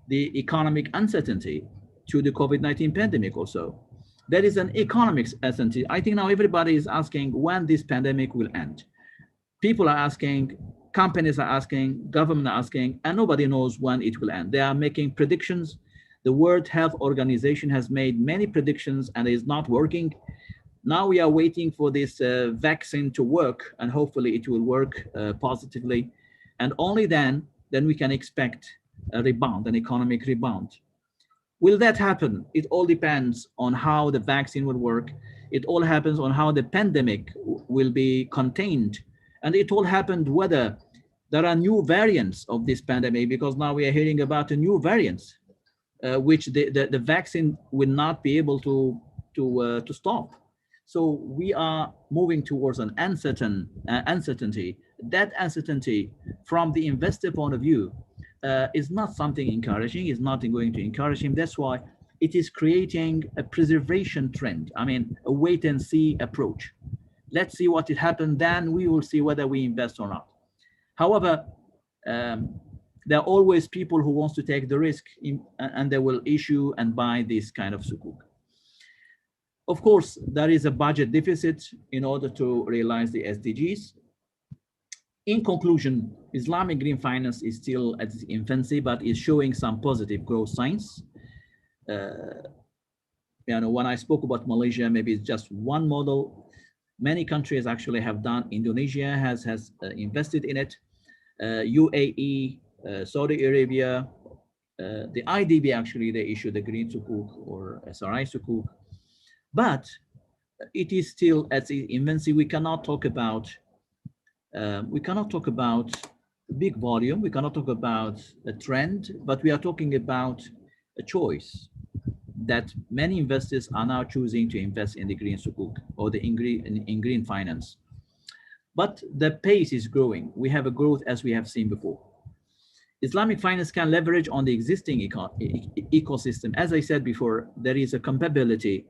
the economic uncertainty to the COVID-19 pandemic also. There is an economic uncertainty. I think now everybody is asking when this pandemic will end. People are asking, companies are asking, government are asking, and nobody knows when it will end. They are making predictions. The World Health Organization has made many predictions and is not working. Now we are waiting for this vaccine to work, and hopefully it will work positively. And only then we can expect a rebound, an economic rebound. Will that happen? It all depends on how the vaccine will work. It all happens on how the pandemic will be contained. And it all happened whether there are new variants of this pandemic, because now we are hearing about a new variants, which the vaccine will not be able to stop. So we are moving towards an uncertainty. That uncertainty from the investor point of view is not something encouraging, is not going to encourage him. That's why it is creating a preservation trend. I mean, a wait and see approach. Let's see what it happens, then we will see whether we invest or not. However, there are always people who wants to take the risk and they will issue and buy this kind of sukuk. Of course, there is a budget deficit in order to realize the SDGs. In conclusion, Islamic Green Finance is still at its infancy, but is showing some positive growth signs. When I spoke about Malaysia, maybe it's just one model. Many countries actually have done. Indonesia has invested in it. UAE, Saudi Arabia, the IDB actually, they issued the Green Sukuk or SRI Sukuk. But it is still at its infancy. We cannot talk about big volume. We cannot talk about a trend, but we are talking about a choice that many investors are now choosing to invest in the green sukuk or in green finance. But the pace is growing. We have a growth as we have seen before. Islamic finance can leverage on the existing ecosystem. As I said before, there is a compatibility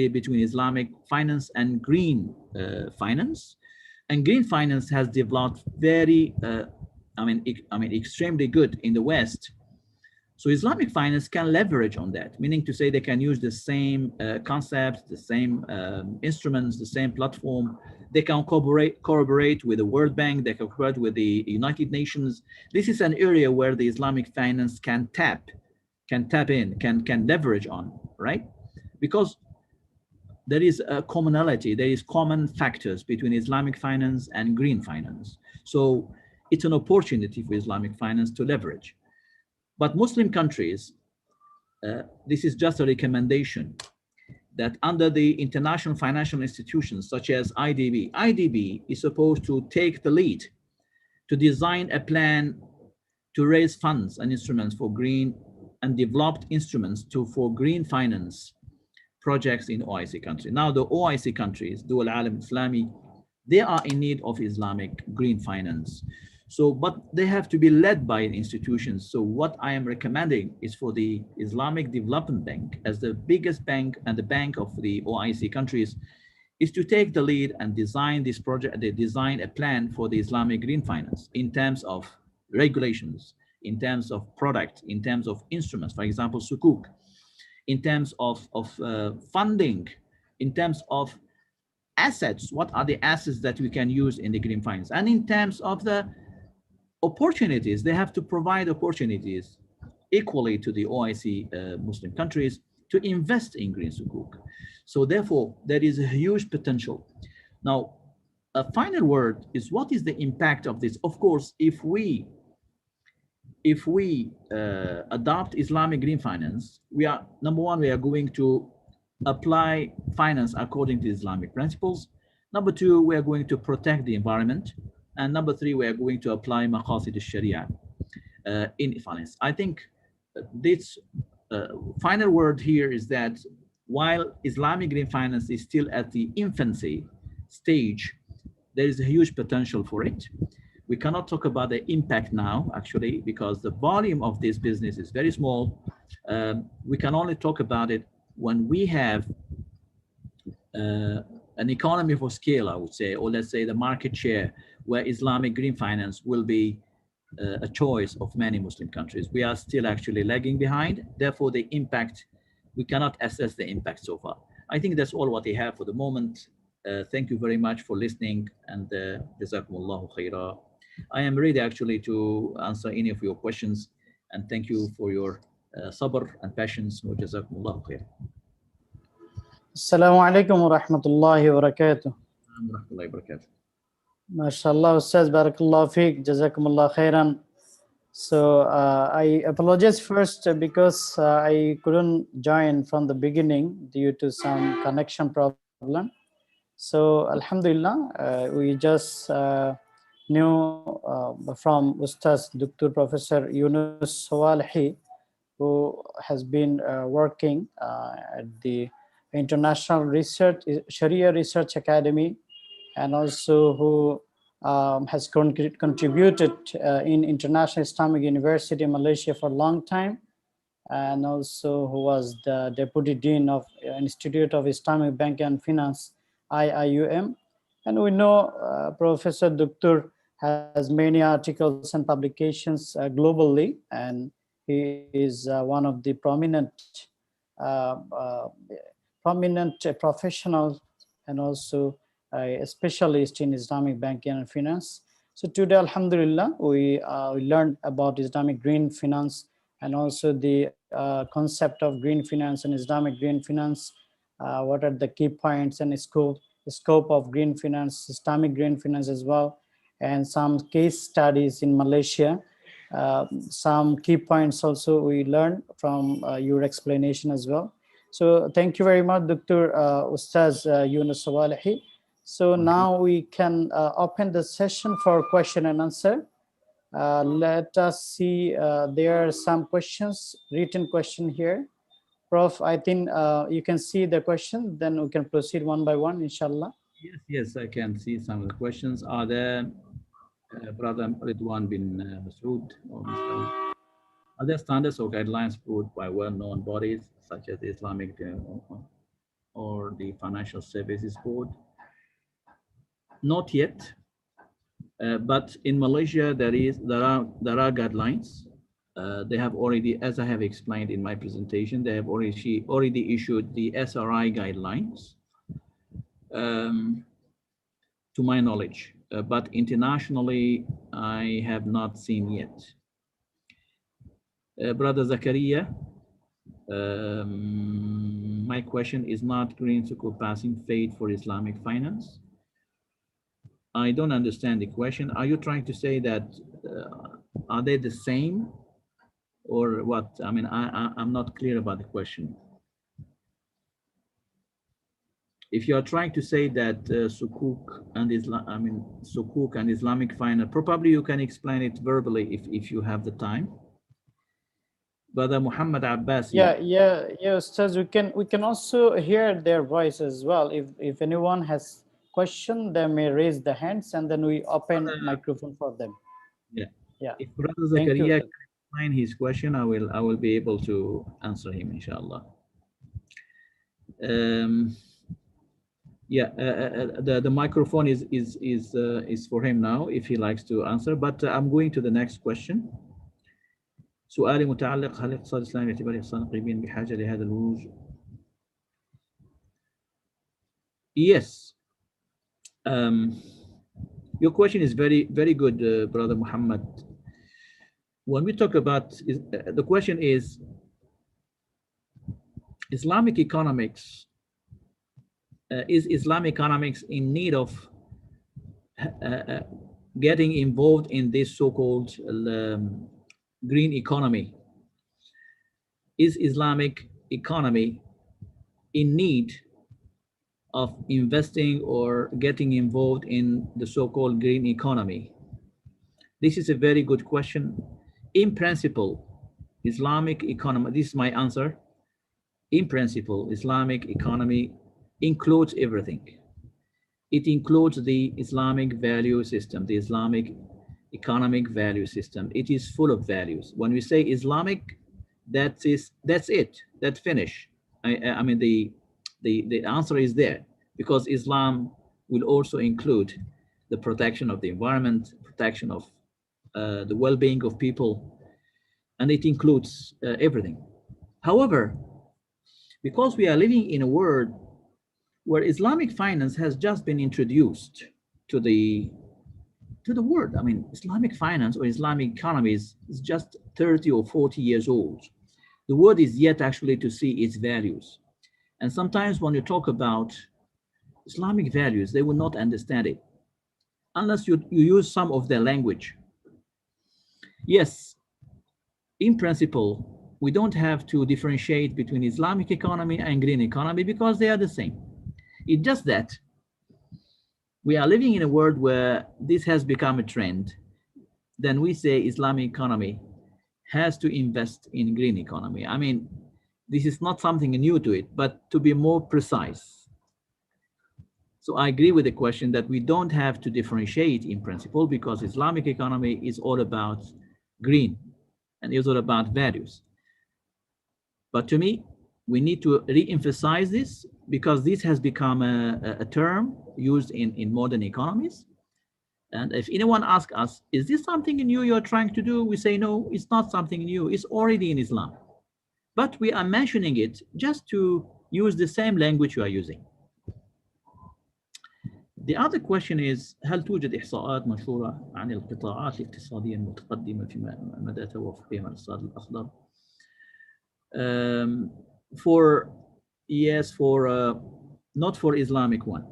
between Islamic finance and green finance. And green finance has developed very, extremely good in the West. So Islamic finance can leverage on that, meaning to say they can use the same concepts, the same instruments, the same platform. They can collaborate with the World Bank, they can collaborate with the United Nations. This is an area where the Islamic finance can leverage on, right? Because there is a commonality, there is common factors between Islamic finance and green finance. So it's an opportunity for Islamic finance to leverage. But Muslim countries, this is just a recommendation that under the international financial institutions such as IDB is supposed to take the lead to design a plan to raise funds and instruments for green and developed instruments for green finance projects in OIC countries. Now the OIC countries, Dul Alam Islami, they are in need of Islamic green finance. So, but they have to be led by institutions. So what I am recommending is for the Islamic Development Bank, as the biggest bank and the bank of the OIC countries, is to take the lead and design this project. They design a plan for the Islamic green finance in terms of regulations, in terms of product, in terms of instruments, for example, Sukup, in terms of funding, in terms of assets, what are the assets that we can use in the green finance, and in terms of the opportunities, they have to provide opportunities equally to the OIC Muslim countries to invest in green sukuk. So therefore, there is a huge potential. Now, a final word is, what is the impact of this? Of course, if we adopt Islamic green finance, we are, number one, we are going to apply finance according to Islamic principles. Number two, we are going to protect the environment. And number three, we are going to apply maqasid al-sharia in finance. I think this final word here is that while Islamic green finance is still at the infancy stage, there is a huge potential for it. We cannot talk about the impact now, actually, because the volume of this business is very small. We can only talk about it when we have an economy for scale, I would say, or let's say the market share, where Islamic green finance will be a choice of many Muslim countries. We are still actually lagging behind. Therefore, the impact, we cannot assess the impact so far. I think that's all what I have for the moment. Thank you very much for listening, and jazakumullahu khaira. I am ready actually to answer any of your questions, and thank you for your sabr and patience. Jazakumullahu khair. Assalamu alaikum wa rahmatullahi wa barakatuh. MashaAllah, Ustaz, barakallahu feek, jazakumullah khairan. So I apologize first because I couldn't join from the beginning due to some connection problem. So Alhamdulillah, we just knew from Ustaz Dr. Professor Younes Soualhi, who has been working at the International Research Sharia Research Academy, and also who has contributed in International Islamic University Malaysia for a long time, and also who was the Deputy Dean of Institute of Islamic Banking and Finance, IIUM. And we know Professor Dr. has many articles and publications globally, and he is one of the uh, uh, prominent professional and also a specialist in Islamic banking and finance. So today, Alhamdulillah, we learned about Islamic green finance and also the concept of green finance and Islamic green finance. What are the key points and scope of green finance, Islamic green finance as well, and some case studies in Malaysia. Some key points also we learned from your explanation as well. So thank you very much, Dr. Ustaz Younes Soualhi. So now we can open the session for question and answer. Let us see, there are some questions, written question here. Prof, I think you can see the question, then we can proceed one by one, inshallah. Yes, I can see some of the questions. Are there, Brother Ridwan bin Masood or Mr. Are there standards or guidelines put by well-known bodies such as the Islamic or the Financial Services Board? Not yet, but in Malaysia there are guidelines. They have already, as I have explained in my presentation, they have already issued the SRI guidelines, to my knowledge, but internationally I have not seen yet. Brother Zakaria, my question is not green Sukup passing fate for Islamic finance. I don't understand the question. Are you trying to say that are they the same or what? I mean, I'm not clear about the question. If you are trying to say that Sukuc and Islamic finance, probably you can explain it verbally if you have the time. Brother Muhammad Abbas. Yeah, Ustaz, we can also hear their voice as well. If anyone has question, they may raise the hands and then we open microphone for them. Yeah. If Brother Zakaria can explain his question, I will be able to answer him, inshallah. The microphone is for him now if he likes to answer, but I'm going to the next question. سؤالي متعلق هل الاقتصاد الإسلامي باعتبار اقتصاد قريبين بحاجة لهذا الولوج؟ Yes. Your question is very good, Brother Muhammad. When we talk about, the question is, Islamic economics, is Islamic economics in need of getting involved in this so-called green economy? Is Islamic economy in need of investing or getting involved in the so-called green economy? This is a very good question. In principle, Islamic economy, this is my answer. In principle, Islamic economy includes everything. It includes the Islamic value system, the Islamic economic value system. It is full of values. When we say Islamic, that's it. That's finish. I mean, the answer is there, because Islam will also include the protection of the environment, protection of the well-being of people, and it includes everything. However, because we are living in a world where Islamic finance has just been introduced to the world. I mean, Islamic finance or Islamic economies is just 30 or 40 years old. The world is yet actually to see its values. And sometimes when you talk about Islamic values, they will not understand it unless you use some of their language. Yes, in principle, we don't have to differentiate between Islamic economy and green economy because they are the same. It's just that we are living in a world where this has become a trend. Then we say Islamic economy has to invest in green economy. I mean, this is not something new to it, but to be more precise. So I agree with the question that we don't have to differentiate in principle because Islamic economy is all about green and is all about values. But to me, we need to re-emphasize this because this has become a term used in modern economies. And if anyone asks us, is this something new you're trying to do? We say, no, it's not something new. It's already in Islam. But we are mentioning it just to use the same language you are using. The other question is, هل توجد إحصاءات منشورة عن القطاعات الاقتصادية المتقدمة في مدى توافقها مع الاقتصاد الأخضر? Yes, not for Islamic one.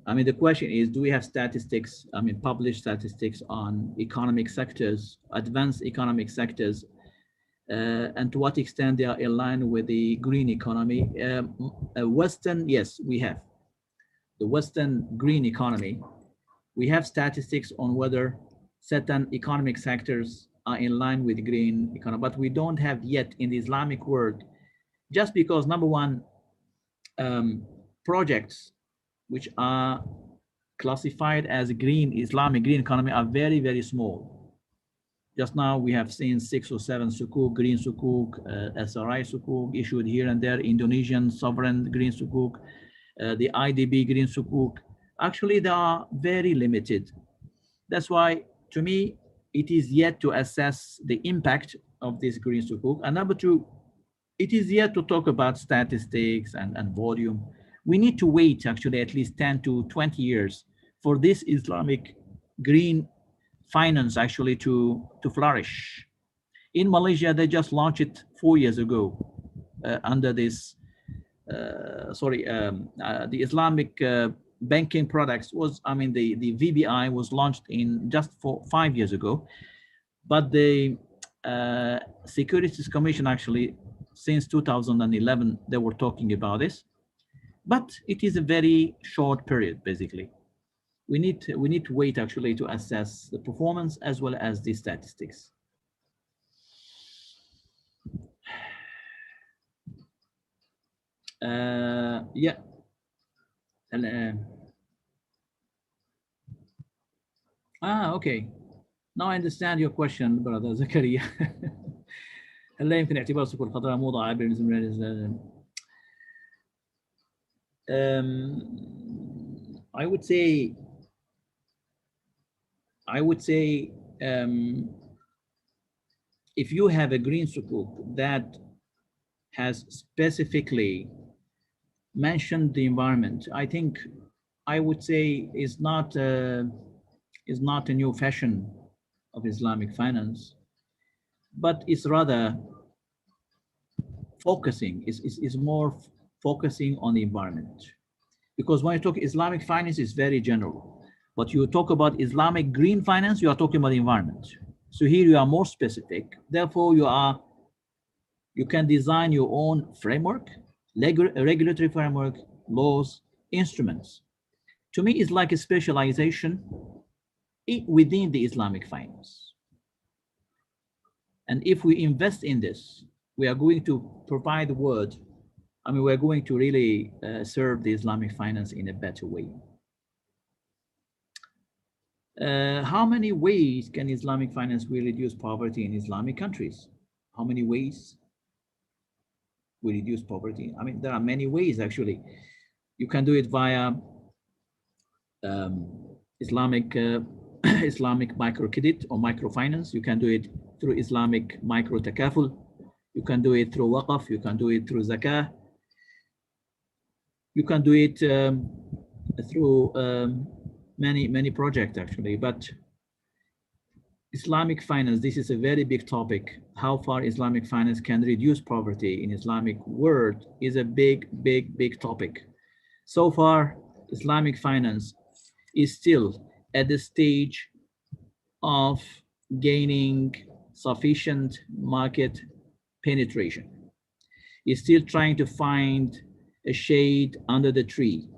I mean, the question is, do we have statistics, published statistics on economic sectors, advanced economic sectors, and to what extent they are aligned with the green economy? Western, yes, we have. The Western green economy, we have statistics on whether certain economic sectors are in line with green economy, but we don't have yet in the Islamic world, just because number one, projects which are classified as green, Islamic green economy are very, very small. Just now we have seen 6 or 7 Sukuc, green Sukuc, SRI Sukuc issued here and there, Indonesian sovereign green Sukuc, the IDB green Sukuc. Actually, they are very limited. That's why, to me, it is yet to assess the impact of this green Sukuc. And number two, it is yet to talk about statistics and volume. We need to wait actually at least 10 to 20 years for this Islamic green finance actually to flourish. In Malaysia, they just launched it 4 years ago under this, the Islamic banking products was, the VBI was launched in just 5 years ago, but the Securities Commission actually, since 2011, they were talking about this, but it is a very short period, basically. We need to wait actually to assess the performance as well as the statistics. Yeah. Okay. Now I understand your question, brother Zakaria. هل لا يمكن اعتبار الصكوك الخضراء موضة عابرة بالنسبة I would say if you have a green sukuk that has specifically mentioned the environment, I think I would say is not a new fashion of Islamic finance, but it's rather focusing, is more focusing on the environment. Because when you talk Islamic finance, is very general. But you talk about Islamic green finance, you are talking about the environment. So here you are more specific. Therefore, you can design your own framework, regulatory framework, laws, instruments. To me, it's like a specialization within the Islamic finance. And if we invest in this, we are going to provide the word. We're going to really serve the Islamic finance in a better way. How many ways can Islamic finance will reduce poverty in Islamic countries? How many ways we reduce poverty? There are many ways actually. You can do it via Islamic Islamic microcredit or microfinance. You can do it through Islamic micro takaful. You can do it through waqf. You can do it through zakah. You can do it through many projects actually, but Islamic finance, this is a very big topic. How far Islamic finance can reduce poverty in Islamic world is a big topic. So far, Islamic finance is still at the stage of gaining sufficient market penetration. Is still trying to find a shade under the tree.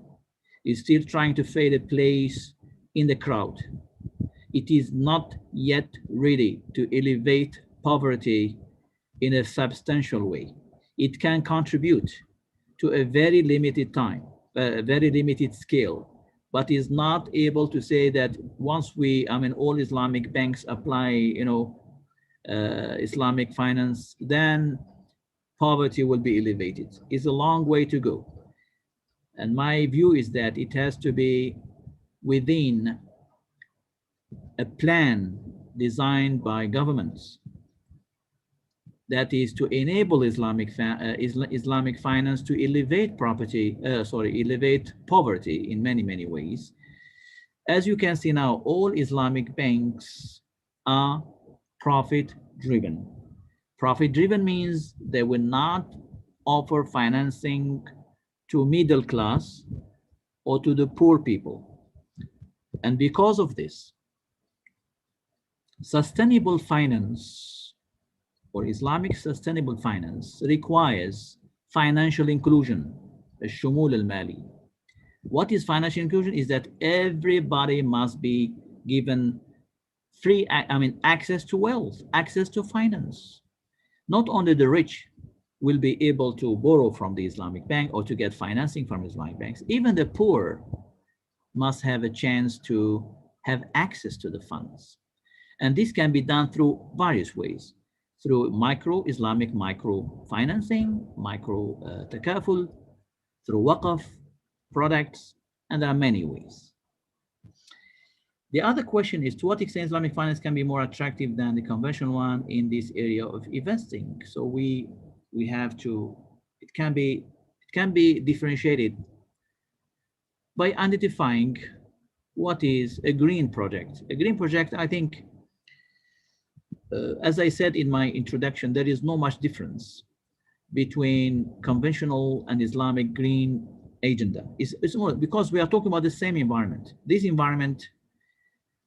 Is still trying to find a place in the crowd. It is not yet ready to elevate poverty in a substantial way. It can contribute to a very limited time, a very limited scale, but is not able to say that once all Islamic banks apply, Islamic finance, then poverty will be elevated. It's a long way to go. And my view is that it has to be within a plan designed by governments that is to enable Islamic finance to elevate elevate poverty in many, many ways. As you can see now, all Islamic banks are profit-driven. Profit-driven means they will not offer financing to middle class or to the poor people. And because of this, sustainable finance or Islamic sustainable finance requires financial inclusion, الشمول المالي. What is financial inclusion? Is that everybody must be given access to wealth, access to finance. Not only the rich will be able to borrow from the Islamic bank or to get financing from Islamic banks, even the poor must have a chance to have access to the funds. And this can be done through various ways, through Islamic micro-financing, micro-takaful, through waqf, products, and there are many ways. The other question is, to what extent Islamic finance can be more attractive than the conventional one in this area of investing? So we have to, it can be differentiated by identifying what is a green project. A green project, I think, as I said in my introduction, there is no much difference between conventional and Islamic green agenda. It's more because we are talking about the same environment. This environment,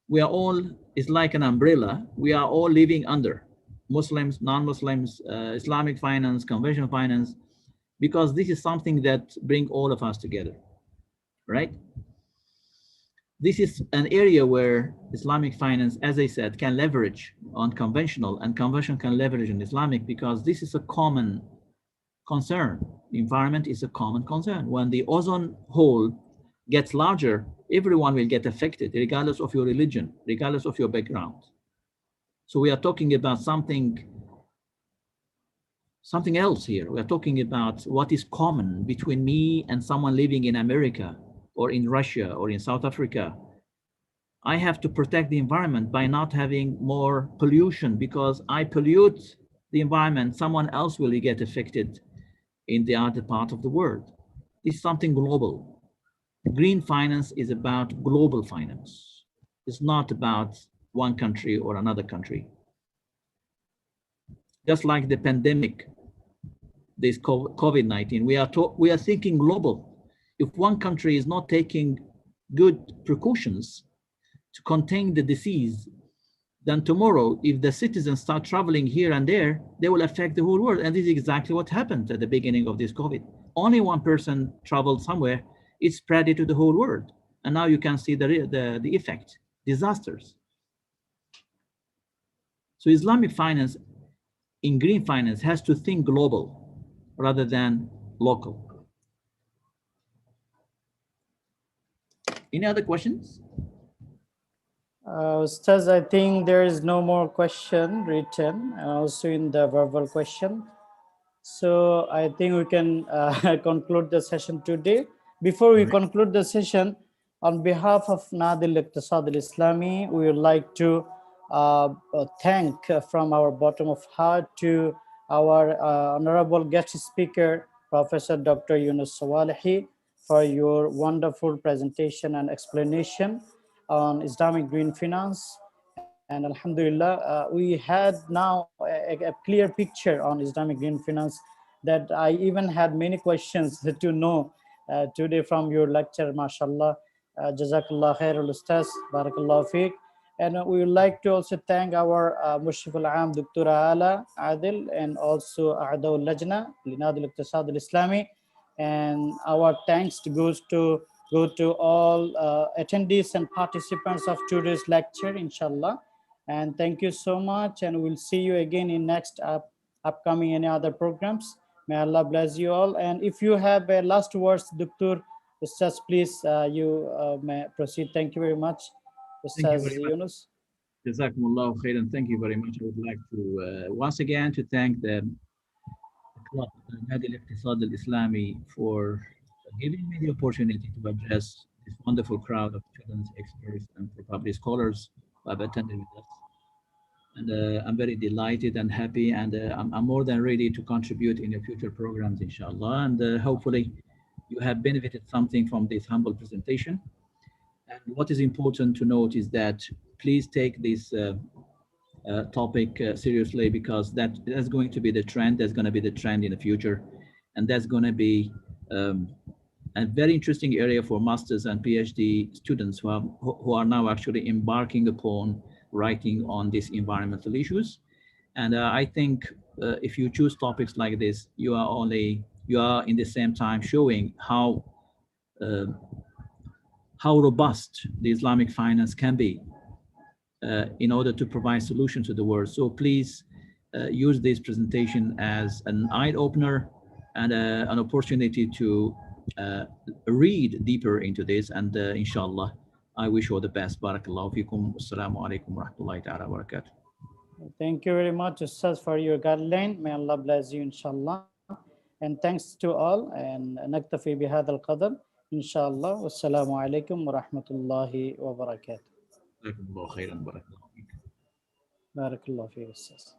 we are all, it's like an umbrella. We are all living under, Muslims, non-Muslims, Islamic finance, conventional finance, because this is something that brings all of us together, right? This is an area where Islamic finance, as I said, can leverage on conventional, and conventional can leverage on Islamic, because this is a common concern. The environment is a common concern. When the ozone hole gets larger, everyone will get affected, regardless of your religion, regardless of your background. So we are talking about something else here. We are talking about what is common between me and someone living in America or in Russia or in South Africa. I have to protect the environment by not having more pollution, because I pollute the environment, someone else will get affected in the other part of the world. It's something global. Green finance is about global finance. It's not about one country or another country. Just like the pandemic, this COVID-19, we are thinking global. If one country is not taking good precautions to contain the disease, then tomorrow, if the citizens start traveling here and there, they will affect the whole world. And this is exactly what happened at the beginning of this COVID. Only one person traveled somewhere, it spread it to the whole world. And now you can see the effect, disasters. So Islamic finance in green finance has to think global rather than local. Any other questions? Ustaz, I think there is no more question written, and also in the verbal question. So I think we can conclude the session today. Before we conclude the session, on behalf of Nadil Iqtisad al-Islami, we would like to thank from our bottom of heart to our honorable guest speaker, Professor Dr. Younes Soualhi, for your wonderful presentation and explanation on Islamic Green Finance. And Alhamdulillah, we had now a clear picture on Islamic Green Finance, that I even had many questions to know today from your lecture, mashallah. Jazakallah khairul ustaz, barakallah fiqh. And we would like to also thank our Mushrif al-Aam Dr. Ala Adil, and also A'daw al-Lajna Linad al-Iqtisad al-Islami. And our thanks go to all attendees and participants of today's lecture, inshallah. And thank you so much, and we'll see you again in next upcoming any other programs. May Allah bless you all. And if you have last words, Dr. Ustaz, please, you may proceed. Thank you very much, Thank you Ustaz very much. Younes. Jazakumullahu khairan. Thank you very much. I would like to once again to thank the club, Nadi al-Iqtisad al-Islami, for giving me the opportunity to address this wonderful crowd of students, experts, and probably scholars who have attended with us. And I'm very delighted and happy, and I'm more than ready to contribute in your future programs, inshallah. And hopefully you have benefited something from this humble presentation. And what is important to note is that please take this topic seriously, because that's going to be the trend. That's going to be the trend in the future. And that's going to be a very interesting area for masters and PhD students who are now actually embarking upon writing on these environmental issues. And I think if you choose topics like this, you are in the same time showing how robust the Islamic finance can be in order to provide solutions to the world. So please use this presentation as an eye-opener and an opportunity to read deeper into this. And inshallah, I wish you all the best. Barakallahu fikum. Assalamu alaikum wa rahmatullahi ta'ala wa barakatuh. Thank you very much, Ustaz, for your guideline. May Allah bless you, inshallah. And thanks to all. And naktafi bihadha al-qadr, inshallah. Wassalamu alaikum wa rahmatullahi wa barakatuh. Jazakumullahu khairan. Barakallahu fikum. Barakallahu fi Ustaz.